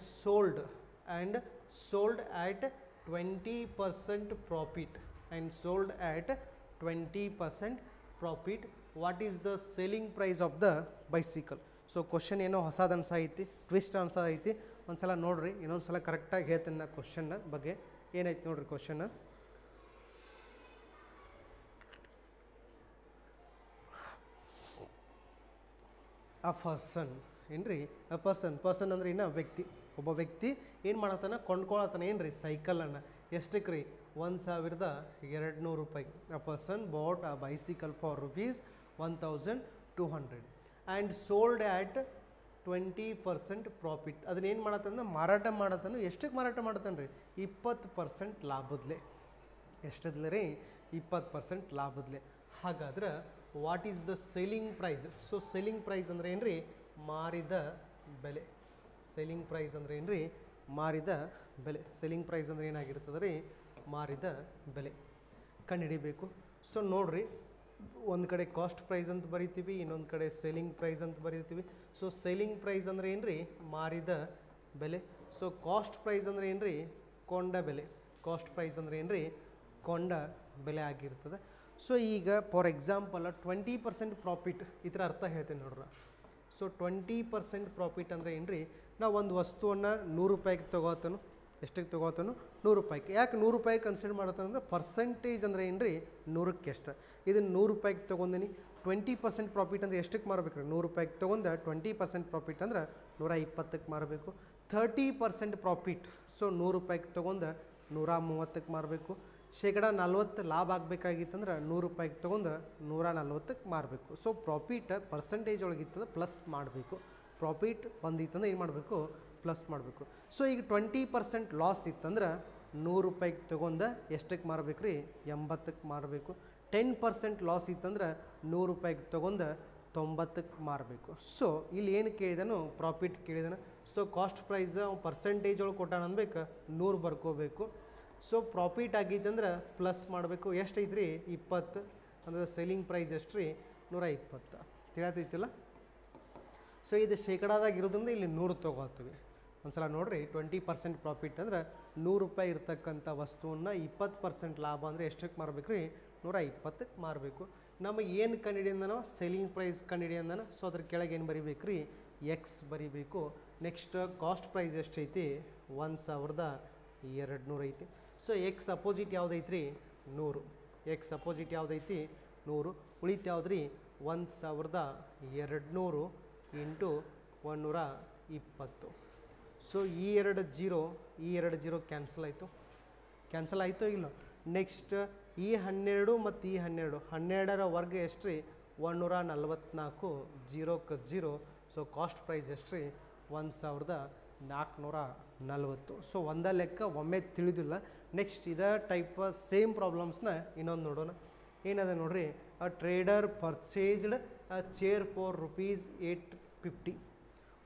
sold at 20% profit and sold at 20% profit. What is the selling price of the bicycle. So question ಏನೋ ಹೊಸದು ಅನ್ಸೈತಿ, twist ಅನ್ಸೈತಿ. ಒಂದು ಸಲ ನೋಡಿರಿ, ಇನ್ನೊಂದು ಸಲ ಕರೆಕ್ಟಾಗಿ ಹೇಳ್ತೀನಿ ನಾ ಕ್ವಶನ್ನ ಬಗ್ಗೆ. ಏನೈತಿ ನೋಡ್ರಿ ಕ್ವಶನ್. ಅ ಪರ್ಸನ್ ಏನ್ರಿ, ಅ ಪರ್ಸನ್ ಅಂದ್ರೆ ಇನ್ನು ವ್ಯಕ್ತಿ, ಒಬ್ಬ ವ್ಯಕ್ತಿ ಏನು ಮಾಡತ್ತಾನ ಕೊಂಡ್ಕೊಳತ್ತಾನ ಏನ್ರಿ ಸೈಕಲನ್ನು. ಎಷ್ಟಕ್ಕೆ ರೀ 1200 ರೂಪಾಯಿ. ಅ person bought a bicycle for rupees 1200 and sold at 20% profit. ಅದನ್ನೇನು ಮಾಡತ್ತಂದ್ರೆ ಮಾರಾಟ ಮಾಡತ್ತಾನು. ಎಷ್ಟಕ್ಕೆ ಮಾರಾಟ ಮಾಡತ್ತಾನ ರೀ 20% ಲಾಭದ್ಲೆ. ಎಷ್ಟದ್ಲೆ ರೀ 20% ಲಾಭದ್ಲೆ. ಹಾಗಾದ್ರೆ what is the selling price. So selling price ಅಂದ್ರೆ ಏನು ರೀ ಮಾರಿದ ಬೆಲೆ. ಸೆಲ್ಲಿಂಗ್ ಪ್ರೈಸ್ ಅಂದ್ರೆ ಏನು ರೀ ಮಾರಿದ ಬೆಲೆ. ಸೆಲ್ಲಿಂಗ್ ಪ್ರೈಸ್ ಅಂದ್ರೆ ಏನಾಗಿರ್ತದೆ ರೀ ಮಾರಿದ ಬೆಲೆ ಕಂಡುಹಿಡಿಬೇಕು. ಸೊ ನೋಡಿರಿ, ಒಂದು ಕಡೆ ಕಾಸ್ಟ್ ಪ್ರೈಸ್ ಅಂತ ಬರಿತೀವಿ, ಇನ್ನೊಂದು ಕಡೆ ಸೆಲ್ಲಿಂಗ್ ಪ್ರೈಸ್ ಅಂತ ಬರಿತೀವಿ. ಸೊ ಸೆಲ್ಲಿಂಗ್ ಪ್ರೈಸ್ ಅಂದರೆ ಏನು ರೀ ಮಾರಿದ ಬೆಲೆ. ಸೊ ಕಾಸ್ಟ್ ಪ್ರೈಸ್ ಅಂದರೆ ಏನು ರೀ ಕೊಂಡ ಬೆಲೆ. ಕಾಸ್ಟ್ ಪ್ರೈಸ್ ಅಂದರೆ ಏನು ರೀ ಕೊಂಡ ಬೆಲೆ ಆಗಿರ್ತದೆ. ಸೊ ಈಗ ಫಾರ್ ಎಕ್ಸಾಂಪಲ್ 20% ಪ್ರಾಫಿಟ್ ಈ ಥರ ಅರ್ಥ ಹೇಳ್ತೇನೆ ನೋಡ್ರಿ. ಸೊ 20% ಪ್ರಾಫಿಟ್ ಅಂದರೆ ಏನು ರೀ, ನಾವು ಒಂದು ವಸ್ತುವನ್ನು 100 ರೂಪಾಯಿಗೆ ತೊಗೋತಾನು. ಎಷ್ಟಕ್ಕೆ ತೊಗೋತಾನು 100 ರೂಪಾಯಿಗೆ. ಯಾಕೆ 100 ರೂಪಾಯಿ ಕನ್ಸಿಡರ್ ಮಾಡತ್ತಂದ್ರೆ ಪರ್ಸೆಂಟೇಜ್ ಅಂದರೆ ಏನು ರೀ 100ಕ್ಕೆ ಎಷ್ಟು. ಇದನ್ನು 100 ರೂಪಾಯಿಗೆ ತೊಗೊಂಡಿನಿ. 20% ಪ್ರಾಫಿಟ್ ಅಂದರೆ ಎಷ್ಟಕ್ಕೆ ಮಾರಬೇಕು ರೀ 100 ರೂಪಾಯಿಗೆ ತೊಗೊಂಡು 20% ಪ್ರಾಫಿಟ್ ಅಂದ್ರೆ 120ಕ್ಕೆ ಮಾರಬೇಕು. 30% ಪ್ರಾಫಿಟ್ ಸೊ 100 ರೂಪಾಯಿಗೆ ತೊಗೊಂಡು 130ಕ್ಕೆ ಮಾರಬೇಕು. ಶೇಕಡ 40 ಲಾಭ ಆಗಬೇಕಾಗಿತ್ತಂದ್ರೆ 100 ರೂಪಾಯಿಗೆ ತೊಗೊಂಡು 140ಕ್ಕೆ ಮಾರಬೇಕು. ಸೊ ಪ್ರಾಫಿಟ್ ಪರ್ಸೆಂಟೇಜ್ ಒಳಗಿತ್ತಂದ್ರೆ ಪ್ಲಸ್ ಮಾಡಬೇಕು. ಪ್ರಾಫಿಟ್ ಬಂದಿತ್ತಂದ್ರೆ ಏನು ಮಾಡಬೇಕು ಪ್ಲಸ್ ಮಾಡಬೇಕು. ಸೊ ಈಗ 20% ಲಾಸ್ ಇತ್ತಂದ್ರೆ 100 ರೂಪಾಯಿಗೆ ತೊಗೊಂಡು ಎಷ್ಟಕ್ಕೆ ಮಾರಬೇಕು ರೀ 80ಕ್ಕೆ ಮಾರಬೇಕು. 10% ಲಾಸ್ ಇತ್ತಂದ್ರೆ 100 ರೂಪಾಯಿಗೆ ತೊಗೊಂಡು 90ಕ್ಕೆ ಮಾರಬೇಕು. ಸೊ ಇಲ್ಲಿ ಏನು ಕೇಳಿದನು ಪ್ರಾಫಿಟ್ ಕೇಳಿದಾನೆ. ಸೊ ಕಾಸ್ಟ್ ಪ್ರೈಸ್ ಪರ್ಸೆಂಟೇಜ್ ಒಳಗೆ ಕೊಟ್ಟಾನ ಅನ್ಬೇಕು 100 ಬರ್ಕೋಬೇಕು. ಸೊ ಪ್ರಾಫಿಟ್ ಆಗೈತೆ ಅಂದ್ರೆ ಪ್ಲಸ್ ಮಾಡಬೇಕು. ಎಷ್ಟೈತೆ ರೀ 20 ಅಂದರೆ ಸೆಲ್ಲಿಂಗ್ ಪ್ರೈಸ್ ಎಷ್ಟು ರೀ 120. ತಿಳಿಯತೈತಿಲ್ಲ. ಸೊ ಇದು ಶೇಕಡಾದಾಗ ಇರೋದ್ರಿಂದ ಇಲ್ಲಿ 100 ತೊಗೋತೀವಿ. ಒಂದು ಸಲ ನೋಡಿರಿ, 20% ಪ್ರಾಫಿಟ್ ಅಂದ್ರೆ 100 ರೂಪಾಯಿ ಇರ್ತಕ್ಕಂಥ ವಸ್ತುವನ್ನು 20% ಲಾಭ ಅಂದರೆ ಎಷ್ಟಕ್ಕೆ ಮಾರಬೇಕು ರೀ 120ಕ್ಕೆ ಮಾರಬೇಕು. ನಮಗೆ ಏನು ಕಂಡುಹಿಡಿಯೋದು ನಾವು ಸೆಲ್ಲಿಂಗ್ ಪ್ರೈಸ್ ಕಂಡುಹಿಡಿಯೋದನ. ಸೊ ಅದ್ರ ಕೆಳಗೆ ಏನು ಬರಿಬೇಕು ರೀ ಎಕ್ಸ್ ಬರಿಬೇಕು. ನೆಕ್ಸ್ಟ್ ಕಾಸ್ಟ್ ಪ್ರೈಸ್ ಎಷ್ಟೈತಿ 1200 ಐತಿ. ಸೊ ಎಕ್ಸ್ ಅಪೋಸಿಟ್ ಯಾವುದೈತಿ ರೀ 100. ಎಕ್ಸ್ ಅಪೋಸಿಟ್ ಯಾವುದೈತಿ 100. ಉಳಿತು ಯಾವ್ದು ರೀ 1200 ಇಂಟು 120. ಸೊ ಈ ಎರಡು ಜೀರೋ ಕ್ಯಾನ್ಸಲ್ ಆಯಿತು ಇಲ್ಲ. ನೆಕ್ಸ್ಟ್ ಈ 12 ಮತ್ತು ಈ 12ರ ವರ್ಗ ಎಷ್ಟು ರೀ 144. 0ಕ್ಕೆ 0. ಸೊ ಕಾಸ್ಟ್ ಪ್ರೈಸ್ ಎಷ್ಟು ರೀ 1440. ಸೊ ಒಂದೇ ಲೆಕ್ಕ ಒಮ್ಮೆ ತಿಳಿದಿಲ್ಲ. ನೆಕ್ಸ್ಟ್ ಇದೇ ಟೈಪ್ ಸೇಮ್ ಪ್ರಾಬ್ಲಮ್ಸ್ನ ಇನ್ನೊಂದು ನೋಡೋಣ. ಏನದ ನೋಡ್ರಿ, a trader purchased a chair for rupees 850.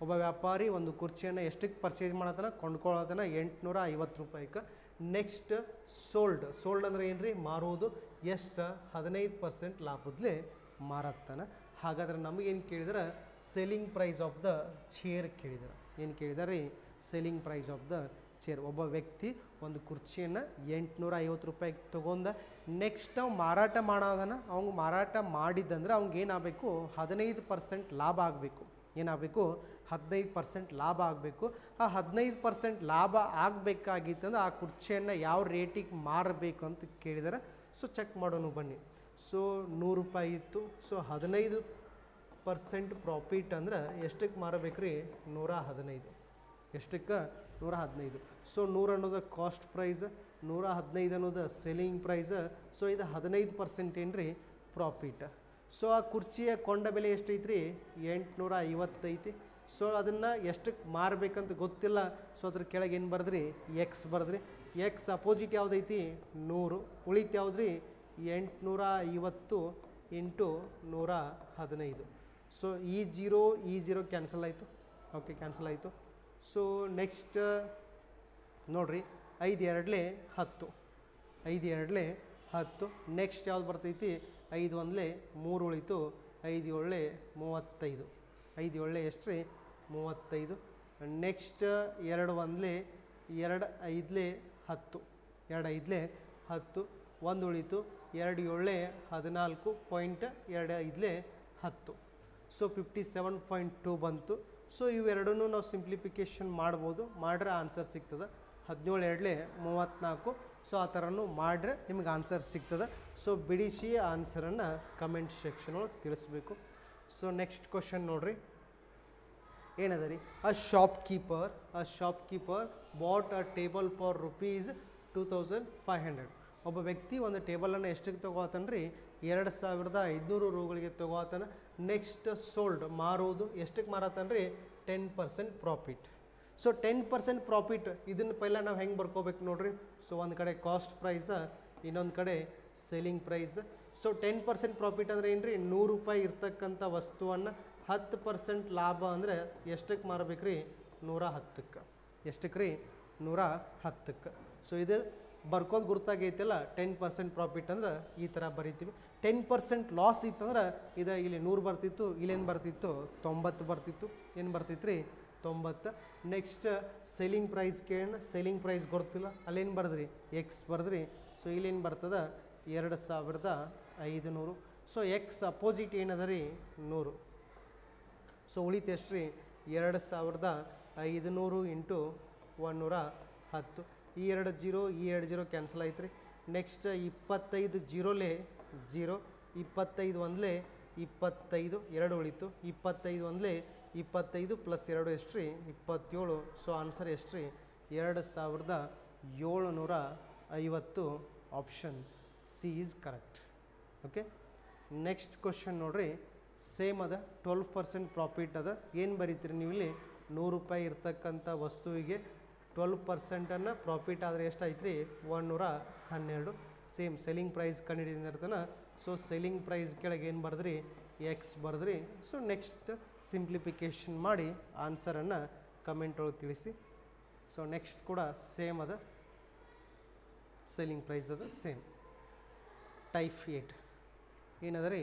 ಒಬ್ಬ ವ್ಯಾಪಾರಿ ಒಂದು ಕುರ್ಚಿಯನ್ನು ಎಷ್ಟಕ್ಕೆ ಪರ್ಚೇಸ್ ಮಾಡತ್ತಾನ ಕೊಂಡ್ಕೊಳ್ಳೋದನ್ನ 850 ರೂಪಾಯಿಗೆ. ನೆಕ್ಸ್ಟ್ ಸೋಲ್ಡ್ ಅಂದ್ರೆ ಏನು ರೀ ಮಾರುವುದು. ಎಷ್ಟು 15% ಲಾಭದಲ್ಲೇ ಮಾರತ್ತಾನ. ಹಾಗಾದ್ರೆ ನಮಗೇನು ಕೇಳಿದ್ರೆ selling price of the chair ಕೇಳಿದಾರೆ. ಏನು ಕೇಳಿದಾರೆ ರೀ selling price of the chair. ಒಬ್ಬ ವ್ಯಕ್ತಿ ಒಂದು ಕುರ್ಚಿಯನ್ನು 850 ರೂಪಾಯಿಗೆ ತೊಗೊಂಡ. ನೆಕ್ಸ್ಟ್ ಅವ್ ಮಾರಾಟ ಮಾಡೋದನ್ನು ಅವ್ನು ಮಾರಾಟ ಮಾಡಿದ್ದಂದ್ರೆ ಅವ್ನಿಗೆ ಏನಾಗಬೇಕು 15% ಲಾಭ ಆಗಬೇಕು. ಏನಾಗಬೇಕು 15% ಲಾಭ ಆಗಬೇಕು. ಆ 15% ಲಾಭ ಆಗಬೇಕಾಗಿತ್ತಂದ್ರೆ ಆ ಕುರ್ಚಿಯನ್ನು ಯಾವ ರೇಟಿಗೆ ಮಾರಬೇಕು ಅಂತ ಕೇಳಿದಾರೆ. ಸೊ ಚೆಕ್ ಮಾಡೋಣ ಬನ್ನಿ. ಸೊ 100 ರೂಪಾಯಿ ಇತ್ತು. ಸೊ 15% ಪ್ರಾಫಿಟ್ ಅಂದ್ರೆ ಎಷ್ಟಕ್ಕೆ ಮಾರಬೇಕು ರೀ 115. ಎಷ್ಟಕ್ಕೆ 115. ಸೊ 100 ಅನ್ನೋದು ಕಾಸ್ಟ್ ಪ್ರೈಸ್, 115 ಅನ್ನೋದು ಸೆಲ್ಲಿಂಗ್ ಪ್ರೈಸ್. ಸೊ ಇದು 15% ಏನು ರೀ ಪ್ರಾಫಿಟ್. ಸೊ ಆ ಕುರ್ಚಿಯ ಕೊಂಡ ಬೆಲೆ ಎಷ್ಟೈತಿ ರೀ 850 ಐತಿ. ಸೊ ಅದನ್ನು ಎಷ್ಟಕ್ಕೆ ಮಾರಬೇಕಂತ ಗೊತ್ತಿಲ್ಲ. ಸೊ ಅದ್ರ ಕೆಳಗೆ ಏನು ಬರೆದ್ರಿ ಎಕ್ಸ್ ಬರೆದ್ರಿ. ಎಕ್ಸ್ ಅಪೋಸಿಟ್ ಯಾವುದೈತಿ 100 ಉಳಿತು ಯಾವ್ದು ರೀ 850 ಇಂಟು 115. ಸೊ ಈ ಜೀರೋ ಕ್ಯಾನ್ಸಲ್ ಆಯಿತು. ಓಕೆ ಕ್ಯಾನ್ಸಲ್ ಆಯಿತು. ಸೊ ನೆಕ್ಸ್ಟ್ ನೋಡಿರಿ 5 2 10 5 2 10. ನೆಕ್ಸ್ಟ್ ಯಾವ್ದು ಬರ್ತೈತಿ 5 1 3 ಉಳಿತು 5 7 35. 5 7 ಎಷ್ಟು ರೀ 35. ನೆಕ್ಸ್ಟ್ 2 1 2 5 10 2 5 10. 1 ಉಳಿತು 2 7 14.25 10. ಸೊ 57.2 ಬಂತು. ಸೊ ಇವೆರಡನ್ನೂ ನಾವು ಸಿಂಪ್ಲಿಫಿಕೇಷನ್ ಮಾಡ್ಬೋದು, ಮಾಡ್ರೆ ಆನ್ಸರ್ ಸಿಗ್ತದೆ. 17 2 34. ಸೊ ಆ ಥರನೂ ಮಾಡ್ರೆ ನಿಮ್ಗೆ ಆನ್ಸರ್ ಸಿಗ್ತದೆ. ಸೊ ಬಿಡಿಸಿ ಆನ್ಸರನ್ನು ಕಮೆಂಟ್ ಸೆಕ್ಷನ್ ಒಳಗೆ ತಿಳಿಸ್ಬೇಕು. ಸೊ ನೆಕ್ಸ್ಟ್ ಕ್ವಶನ್ ನೋಡ್ರಿ ಏನದ ರೀ, a shopkeeper bought a table for ₹2500. ಒಬ್ಬ ವ್ಯಕ್ತಿ ಒಂದು ಟೇಬಲನ್ನು ಎಷ್ಟಕ್ಕೆ ತೊಗೋತಾನೆ ರೀ 2500 ರೂಗಳಿಗೆ ತೊಗೋತಾನೆ. ನೆಕ್ಸ್ಟ್ ಸೋಲ್ಡ್ ಮಾರೋದು ಎಷ್ಟಕ್ಕೆ ಮಾರತಾನೆ ರೀ 10% ಪ್ರಾಫಿಟ್. ಸೊ 10% ಪ್ರಾಫಿಟ್ ಇದನ್ನು ಪೈಲ ನಾವು ಹೆಂಗೆ ಬರ್ಕೋಬೇಕು ನೋಡ್ರಿ. ಸೊ ಒಂದು ಕಡೆ ಕಾಸ್ಟ್ ಪ್ರೈಸ, ಇನ್ನೊಂದು ಕಡೆ ಸೆಲ್ಲಿಂಗ್ ಪ್ರೈಸ್. ಸೊ 10% ಪ್ರಾಫಿಟ್ ಅಂದರೆ ಏನು ರೀ, ₹100 ಇರ್ತಕ್ಕಂಥ ವಸ್ತುವನ್ನು 10% ಲಾಭ ಅಂದರೆ ಎಷ್ಟಕ್ಕೆ ಮಾರಬೇಕು ರೀ 110ಕ್ಕೆ. ಎಷ್ಟಕ್ಕೆ ರೀ 110ಕ್ಕೆ. ಸೊ ಇದು ಬರ್ಕೋದು ಗುರ್ತಾಗೈತಿಲ್ಲ 10% ಪ್ರಾಫಿಟ್ ಅಂದ್ರೆ ಈ ಥರ ಬರಿತೀವಿ. 10% ಲಾಸ್ ಇತ್ತಂದ್ರೆ ಇದು ಇಲ್ಲಿ 100 ಬರ್ತಿತ್ತು, ಇಲ್ಲೇನು ಬರ್ತಿತ್ತು 90 ಬರ್ತಿತ್ತು. ಏನು ಬರ್ತಿತ್ತು ರೀ 90. ನೆಕ್ಸ್ಟ್ ಸೆಲ್ಲಿಂಗ್ ಪ್ರೈಸ್ ಕೇಳೋಣ. ಸೆಲ್ಲಿಂಗ್ ಪ್ರೈಸ್ ಗೊತ್ತಿಲ್ಲ, ಅಲ್ಲೇನು ಬರ್ದ್ರಿ ಎಕ್ಸ್ ಬರ್ದ್ರಿ. ಸೊ ಇಲ್ಲೇನು ಬರ್ತದೆ 2500. ಸೊ ಎಕ್ಸ್ ಅಪೋಸಿಟ್ ಏನದ ರೀ 100. ಸೊ ಉಳಿತು ಎಷ್ಟು ರೀ 2500 ಇಂಟು 110. ಈ 2 0 ಕ್ಯಾನ್ಸಲ್ ಆಯ್ತು ರೀ. ನೆಕ್ಸ್ಟ್ 25 0 0, 25 1 25 2 ಉಳಿತು. 25 1 25 ಪ್ಲಸ್ 2 ಎಷ್ಟು ರೀ 27. ಸೊ ಆನ್ಸರ್ ಎಷ್ಟು ರೀ 2750. Option C is correct. Okay next question ನೋಡ್ರಿ ಸೇಮ್ ಅದ 12% ಪ್ರಾಫಿಟ್ ಅದ. ಏನು ಬರೀತೀರಿ ನೀವು ಇಲ್ಲಿ ₹100 ಇರ್ತಕ್ಕಂಥ ವಸ್ತುವಿಗೆ 12% ಪ್ರಾಫಿಟ್ ಆದರೆ ಎಷ್ಟು ಐತ್ರಿ 112. ಸೇಮ್ ಸೆಲ್ಲಿಂಗ್ ಪ್ರೈಸ್ ಕಂಡುಹಿಡಿದಿರ್ತಾನೆ. ಸೊ ಸೆಲ್ಲಿಂಗ್ ಪ್ರೈಸ್ ಕೆಳಗೆ ಏನು ಬರೆದ್ರಿ ಎಕ್ಸ್ ಬರೆದ್ರಿ. ಸೊ ನೆಕ್ಸ್ಟ್ ಸಿಂಪ್ಲಿಫಿಕೇಷನ್ ಮಾಡಿ ಆನ್ಸರನ್ನು ಕಮೆಂಟ್ ಒಳಗೆ ತಿಳಿಸಿ. ಸೊ ನೆಕ್ಸ್ಟ್ ಕೂಡ ಸೇಮ್ ಅದ, ಸೆಲ್ಲಿಂಗ್ ಪ್ರೈಸ್ ಅದ ಸೇಮ್. ಟೈಪ್ 8 ಏನದ ರೀ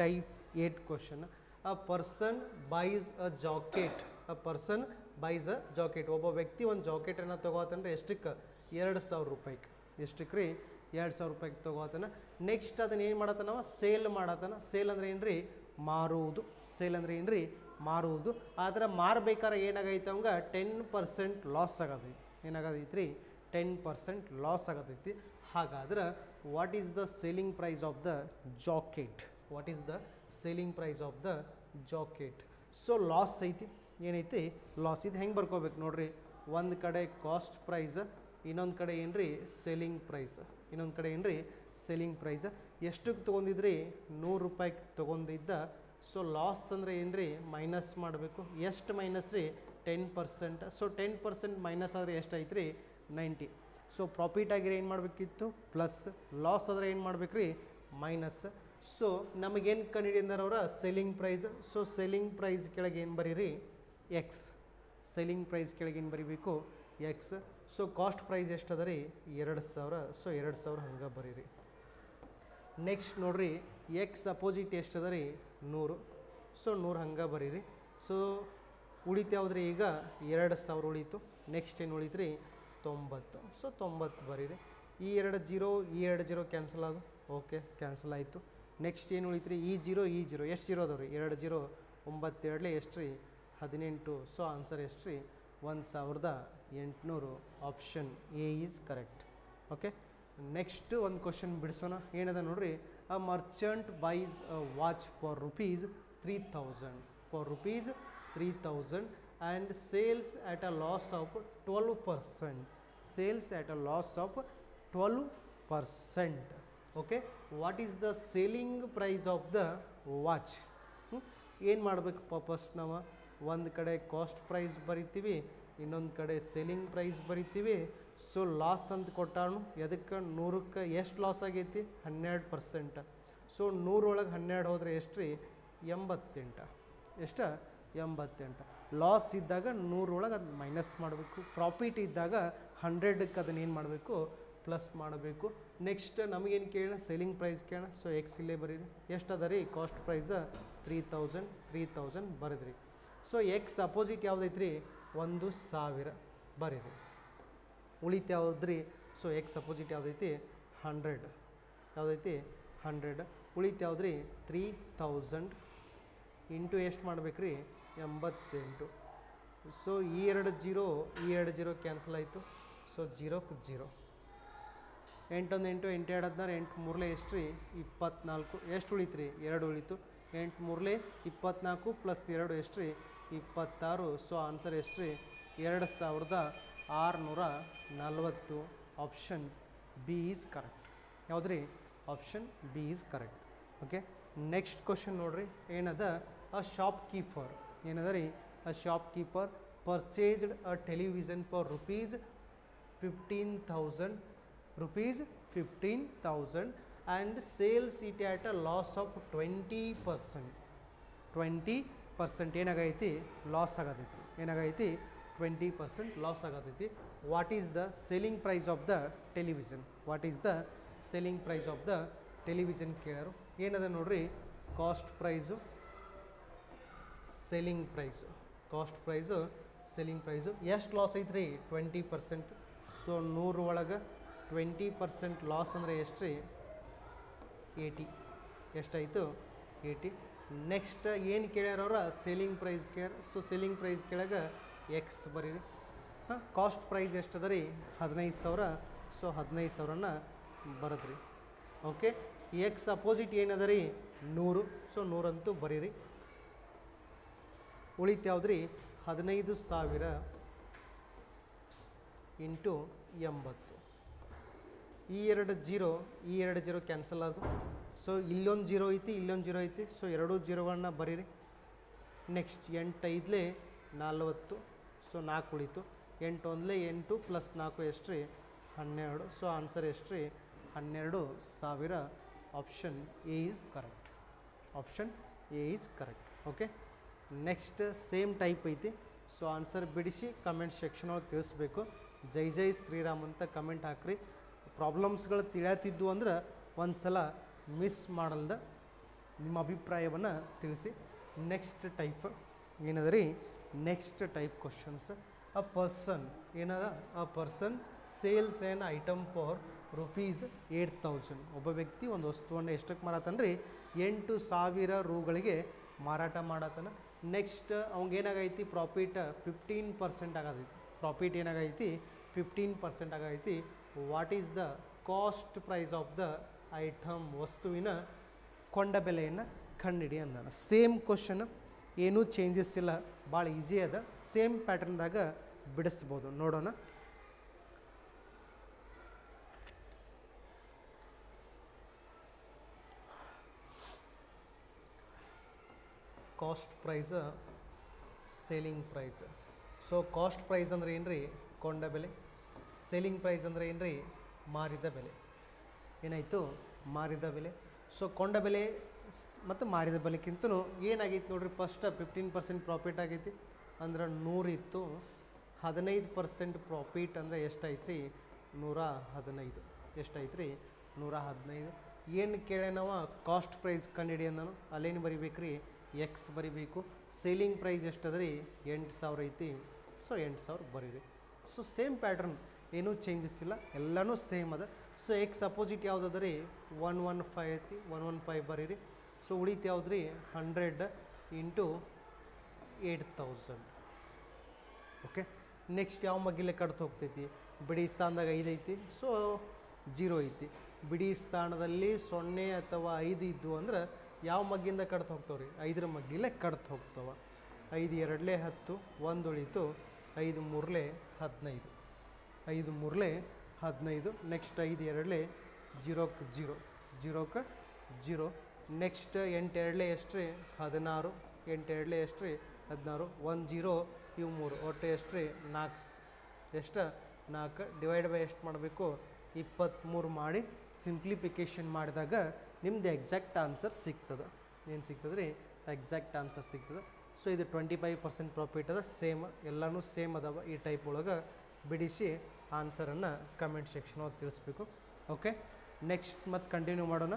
type 8 question. A person buys a jacket. ಒಬ್ಬ ವ್ಯಕ್ತಿ ಒಂದು ಜಾಕೆಟನ್ನು ತೊಗೋತಾನೆ ಎಷ್ಟಕ್ಕೆ ₹2000. ಎಷ್ಟಕ್ಕೆ ರೀ ₹2000 ತೊಗೋತಾನೆ. ನೆಕ್ಸ್ಟ್ ಅದನ್ನ ಏನು ಮಾಡತ್ತಾನವ ಸೇಲ್ ಮಾಡತ್ತಾನ. ಸೇಲ್ ಅಂದ್ರೆ ಏನು ರೀ ಮಾರುವುದು. ಸೇಲ್ ಅಂದ್ರೆ ಏನು ರೀ ಮಾರುವುದು. ಆದರೆ ಮಾರ್ಬೇಕಾದ್ರೆ ಏನಾಗೈತೆ ಅವಂಗೆ 10% ಲಾಸ್ ಆಗತೈತಿ. ಏನಾಗತೈತಿ ರೀ 10% ಲಾಸ್ ಆಗತೈತಿ. ಹಾಗಾದ್ರೆ what is the selling price of the jacket? So loss ಐತಿ, ಏನೈತಿ ಲಾಸ್. ಇದು ಹೆಂಗೆ ಬರ್ಕೋಬೇಕು ನೋಡ್ರಿ, ಒಂದು ಕಡೆ ಕಾಸ್ಟ್ ಪ್ರೈಸ್, ಇನ್ನೊಂದು ಕಡೆ ಏನು ರೀ ಸೆಲ್ಲಿಂಗ್ ಪ್ರೈಸ್. ಎಷ್ಟಕ್ಕೆ ತೊಗೊಂಡಿದ್ರಿ ₹100 ತೊಗೊಂಡಿದ್ದ. ಸೊ ಲಾಸ್ ಅಂದರೆ ಏನು ರೀ ಮೈನಸ್ ಮಾಡಬೇಕು. ಎಷ್ಟು ಮೈನಸ್ ರೀ 10%. ಸೊ 10% ಮೈನಸ್ ಆದರೆ ಎಷ್ಟು ಐತೆ ರೀ 90. ಸೊ ಪ್ರಾಫಿಟ್ ಆಗಿರೋ ಏನು ಮಾಡಬೇಕಿತ್ತು ಪ್ಲಸ್, ಲಾಸ್ ಆದರೆ ಏನು ಮಾಡ್ಬೇಕು ರೀ ಮೈನಸ್. ಸೊ ನಮಗೇನು ಕಂಡುಹಿಡಿದಾರೆ ಅವರ selling price. So selling price ಕೆಳಗೆ ಏನು ಬರೀರಿ ಎಕ್ಸ್. ಸೆಲ್ಲಿಂಗ್ ಪ್ರೈಸ್ ಕೆಳಗೆ ಏನು ಬರೀಬೇಕು ಎಕ್ಸ್. ಸೊ ಕಾಸ್ಟ್ ಪ್ರೈಸ್ ಎಷ್ಟು ಅದ ರೀ 2000. ಸೊ 2000 ಹಂಗೆ ಬರೀರಿ. ನೆಕ್ಸ್ಟ್ ನೋಡ್ರಿ ಎಕ್ಸ್ ಅಪೋಸಿಟ್ ಎಷ್ಟು ಅದ ರೀ 100. ಸೊ 100 ಹಂಗೆ ಬರೀರಿ. ಸೊ ಉಳಿತು ಯಾವ್ದು ರೀ ಈಗ 2000 ಉಳಿತು. ನೆಕ್ಸ್ಟ್ ಏನು ಉಳಿತು ರೀ 90. ಸೊ 90 ಬರೀರಿ. ಈ 2 0 ಕ್ಯಾನ್ಸಲ್ ಆದವು. ಓಕೆ ಕ್ಯಾನ್ಸಲ್ ಆಯಿತು. ನೆಕ್ಸ್ಟ್ ಏನು ಉಳಿತು ರೀ ಈ ಜೀರೋ ಎಷ್ಟು ಜೀರೋ ಅದಾವೆ ರೀ 2 0 9 2 ಎಷ್ಟು ರೀ 18. ಸೊ ಆನ್ಸರ್ ಎಷ್ಟು ರೀ 1800. Option A is correct. Okay next ಒಂದು ಕ್ವಶನ್ ಬಿಡಿಸೋಣ. ಏನದ ನೋಡ್ರಿ, a merchant buys a watch for ₹3000 and sales at a loss of 12%. Okay, what is the selling price of the watch? ಏನು ಮಾಡಬೇಕು ಫಸ್ಟ್ ನಾವು ಒಂದು ಕಡೆ ಕಾಸ್ಟ್ ಪ್ರೈಸ್ ಬರಿತೀವಿ, ಇನ್ನೊಂದು ಕಡೆ ಸೆಲ್ಲಿಂಗ್ ಪ್ರೈಸ್ ಬರಿತೀವಿ. ಸೊ ಲಾಸ್ ಅಂತ ಕೊಟ್ಟಾನು ಎದಕ್ಕೆ 100ಕ್ಕೆ ಎಷ್ಟು ಲಾಸ್ ಆಗೈತಿ 12%. ಸೊ 100 ಒಳಗೆ 12 ಹೋದರೆ ಎಷ್ಟು ರೀ 88. ಎಷ್ಟು 88. ಲಾಸ್ ಇದ್ದಾಗ 100 ಒಳಗೆ ಅದು ಮೈನಸ್ ಮಾಡಬೇಕು, ಪ್ರಾಫಿಟ್ ಇದ್ದಾಗ 100ಕ್ಕೆ ಅದನ್ನ ಏನು ಮಾಡಬೇಕು ಪ್ಲಸ್ ಮಾಡಬೇಕು. ನೆಕ್ಸ್ಟ್ ನಮಗೇನು ಕೇಳೋಣ ಸೇಲಿಂಗ್ ಪ್ರೈಸ್ ಕೇಳೋಣ. ಸೊ ಎಕ್ಸ್ ಇಲ್ಲೇ ಬರೀರಿ. ಎಷ್ಟು ಅದ ರೀ ಕಾಸ್ಟ್ ಪ್ರೈಸ್ 3000 ಬರೆದ್ರಿ. ಸೊ ಎಕ್ಸ್ ಅಪೋಸಿಟ್ ಯಾವುದೈತ್ರಿ 1000 ಬರೀರಿ. ಉಳಿತು ಯಾವುದ್ರಿ ಸೊ ಎಕ್ಸ್ ಅಪೋಸಿಟ್ ಯಾವುದೈತಿ 100 ಯಾವುದೈತಿ 100. ಉಳಿತು ಯಾವುದ್ರಿ 3000 ಇಂಟು ಎಷ್ಟು ಮಾಡ್ಬೇಕು ರೀ 88. ಸೊ ಈ ಎರಡು ಜೀರೋ ಕ್ಯಾನ್ಸಲ್ ಆಯಿತು. ಸೊ 0ಕ್ಕೆ 0. 8 1 8 8 2 16 8 3 ಎಷ್ಟು ರೀ 24. ಎಷ್ಟು ಉಳಿತು ರೀ 2 ಉಳಿತು. 8 3 24 ಪ್ಲಸ್ 2 ಎಷ್ಟು ರೀ 26. ಸೊ ಆನ್ಸರ್ ಎಷ್ಟು ರೀ 2640. Option B is correct. ಯಾವ್ದು ರೀ option B is correct. Okay next question ನೋಡ್ರಿ ಏನದ ಅ ಶಾಪ್ ಕೀಪರ್ ಏನದ ರೀ a shop keeper purchased a television for rupees 15,000 and sells it at a loss of 20%. 20% ಏನಾಗೈತಿ loss ಆಗತೈತಿ. ಏನಾಗೈತಿ 20% ಲಾಸ್ ಆಗತೈತಿ. What is the selling price of the television? What is the selling price of the television ಕೇಳರು. ಏನದ ನೋಡ್ರಿ cost price selling price. Cost price selling price ಎಷ್ಟು loss ಐತ್ರಿ 20%. So 100 ಒಳಗೆ 20% ಲಾಸ್ ಅಂದರೆ ಎಷ್ಟು ರೀ 80. ಎಷ್ಟಾಯಿತು 80. ನೆಕ್ಸ್ಟ್ ಏನು ಕೇಳ್ಯಾರವ್ರ ಸೇಲಿಂಗ್ ಪ್ರೈಸ್ ಕೇಳ್ಯಾರ. ಸೊ ಸೇಲಿಂಗ್ ಪ್ರೈಸ್ ಕೆಳಗೆ ಎಕ್ಸ್ ಬರೀರಿ. ಹಾಂ ಕಾಸ್ಟ್ ಪ್ರೈಸ್ ಎಷ್ಟು ಅದ ರೀ 15,000. ಸೊ 15,000ನ ಬರದ್ರಿ. ಓಕೆ ಎಕ್ಸ್ ಅಪೋಸಿಟ್ ಏನದ ರೀ 100. ಸೊ 100 ಅಂತೂ ಬರೀರಿ. ಉಳಿತು ಯಾವ್ದು ರೀ 15,000 ಇಂಟು 80. ಈ ಎರಡು ಜೀರೋ ಕ್ಯಾನ್ಸಲ್ ಆದವು. ಸೊ ಇಲ್ಲೊಂದು ಜೀರೋ ಐತಿ ಇಲ್ಲೊಂದು ಜೀರೋ ಐತಿ. ಸೊ 2 ಜೀರೋಗಳನ್ನ ಬರೀರಿ. ನೆಕ್ಸ್ಟ್ 8 5 40. ಸೊ 4 ಉಳಿತು. 8 1 8 ಪ್ಲಸ್ 4 ಎಷ್ಟು ರೀ 12. ಸೊ ಆನ್ಸರ್ ಎಷ್ಟು ರೀ 12,000. Option A is correct. Option A is correct. Okay next same type ಐತಿ. ಸೊ ಆನ್ಸರ್ ಬಿಡಿಸಿ ಕಮೆಂಟ್ ಸೆಕ್ಷನ್ ಒಳಗೆ ತಿಳಿಸ್ಬೇಕು. ಜೈ ಜೈ ಶ್ರೀರಾಮ್ ಅಂತ ಕಮೆಂಟ್ ಹಾಕ್ರಿ. ಪ್ರಾಬ್ಲಮ್ಸ್ಗಳು ತಿಳಿಯತ್ತಿದ್ದು ಅಂದ್ರೆ ಒಂದು ಸಲ ಮಿಸ್ ಮಾಡಲ್ದ ನಿಮ್ಮ ಅಭಿಪ್ರಾಯವನ್ನು ತಿಳಿಸಿ. ನೆಕ್ಸ್ಟ್ ಟೈಪ್ ಏನದ ರೀ next type questions. A person ಏನದ a person sales an item for rupees 8,000. ಒಬ್ಬ ವ್ಯಕ್ತಿ ಒಂದು ವಸ್ತುವನ್ನು ಎಷ್ಟಕ್ಕೆ ಮಾರಾತನ ರೀ 8,000 ರೂಗಳಿಗೆ ಮಾರಾಟ ಮಾಡತ್ತಾನ. ನೆಕ್ಸ್ಟ್ ಅವಂಗೇನಾಗೈತಿ ಪ್ರಾಫಿಟ್ 15% ಆಗತೈತಿ. ಪ್ರಾಫಿಟ್ ಏನಾಗೈತಿ 15% ಆಗೈತಿ. What is the cost price of the item? ವಸ್ತುವಿನ ಕೊಂಡ ಬೆಲೆಯನ್ನು ಕಂಡುಹಿಡಿ ಅಂದಾನ. ಸೇಮ್ ಕ್ವಶನ್, ಏನೂ ಚೇಂಜಸ್ ಇಲ್ಲ, ಭಾಳ ಈಸಿ ಅದ. ಸೇಮ್ ಪ್ಯಾಟರ್ನ್ದಾಗ ಬಿಡಿಸ್ಬೋದು. ನೋಡೋಣ. Cost price selling price. So cost price ಅಂದ್ರೆ ಏನು ರೀ ಕೊಂಡ ಬೆಲೆ. ಸೇಲಿಂಗ್ ಪ್ರೈಸ್ ಅಂದರೆ ಏನು ರೀ ಮಾರಿದ ಬೆಲೆ. ಏನಾಯಿತು ಮಾರಿದ ಬೆಲೆ. ಸೊ ಕೊಂಡ ಬೆಲೆ ಮತ್ತು ಮಾರಿದ ಬೆಲೆಕ್ಕಿಂತಲೂ ಏನಾಗೈತಿ ನೋಡ್ರಿ ಫಸ್ಟ್ 15% ಪ್ರಾಫಿಟ್ ಆಗೈತಿ. ಅಂದ್ರೆ 100 ಇತ್ತು. 15% ಪ್ರಾಫಿಟ್ ಅಂದರೆ ಎಷ್ಟಾಯ್ತು ರೀ 115. ಎಷ್ಟಾಯ್ತು ರೀ 115. ಏನು ಕೇಳಿ ನಾವು ಕಾಸ್ಟ್ ಪ್ರೈಸ್ ಕಂಡುಹಿಡಿ ಅಂದನು. ಅಲ್ಲೇನು ಬರಿಬೇಕು ರೀ ಎಕ್ಸ್ ಬರಿಬೇಕು. ಸೇಲಿಂಗ್ ಪ್ರೈಸ್ ಎಷ್ಟದ ರೀ 8,000 ಐತಿ. ಸೊ 8,000 ಬರೀರಿ. ಸೊ ಸೇಮ್ ಪ್ಯಾಟ್ರನ್, ಏನೂ ಚೇಂಜಸ್ ಇಲ್ಲ, ಎಲ್ಲನೂ ಸೇಮ್ ಅದ. ಸೊ ಎಕ್ಸ್ ಅಪೋಸಿಟ್ ಯಾವುದದ ರೀ 115 ಐತಿ. 115 ಬರೀರಿ. ಸೊ ಉಳಿತು ಯಾವ್ದು ರೀ 100 ಇಂಟು 8,000. ಓಕೆ ನೆಕ್ಸ್ಟ್ ಯಾವ ಮಗ್ಗಿಲೆ ಕಡ್ತು ಹೋಗ್ತೈತಿ? ಬಿಡಿ ಸ್ಥಾನದಾಗ 5 ಐತಿ. ಸೊ 0 ಐತಿ. ಬಿಡಿ ಸ್ಥಾನದಲ್ಲಿ 0 ಅಥವಾ 5 ಇದ್ದು ಅಂದ್ರೆ ಯಾವ ಮಗ್ಗಿಂದ ಕಡ್ತು ಹೋಗ್ತಾವೆ ರೀ 5ರ ಮಗ್ಗಿಲೆ ಕಡ್ತು ಹೋಗ್ತಾವೆ. 5 2 10, 1 ಉಳಿತು. 5 3 15. 5 3 15. ನೆಕ್ಸ್ಟ್ 5 2 0ಕ್ಕೆ 0, 0ಕ್ಕೆ 0. ನೆಕ್ಸ್ಟ್ 8 2 ಎಷ್ಟು ರೀ 16. 8 2 ಎಷ್ಟು ರೀ 16. 1 0 ಇವು 3 ಒಟ್ಟು ಎಷ್ಟು ರೀ 4. ಎಷ್ಟು 4 ಡಿವೈಡ್ ಬೈ ಎಷ್ಟು ಮಾಡಬೇಕು 23 ಮಾಡಿ ಸಿಂಪ್ಲಿಫಿಕೇಷನ್ ಮಾಡಿದಾಗ ನಿಮ್ಮದು ಎಕ್ಸಾಕ್ಟ್ ಆನ್ಸರ್ ಸಿಗ್ತದೆ. ಏನು ಸಿಗ್ತದೆ ರೀ? ಎಕ್ಸಾಕ್ಟ್ ಆನ್ಸರ್ ಸಿಗ್ತದೆ. ಸೊ ಇದು 25% ಪ್ರಾಫಿಟ್ ಅದ. ಸೇಮ್ ಎಲ್ಲನೂ ಸೇಮ್ ಅದಾವ. ಈ ಟೈಪ್ ಒಳಗೆ ಬಿಡಿಸಿ ಆನ್ಸರನ್ನು ಕಮೆಂಟ್ ಸೆಕ್ಷನ್ ಒಳಗೆ ತಿಳಿಸ್ಬೇಕು. ಓಕೆ, ನೆಕ್ಸ್ಟ್ ಮತ್ತೆ ಕಂಟಿನ್ಯೂ ಮಾಡೋಣ.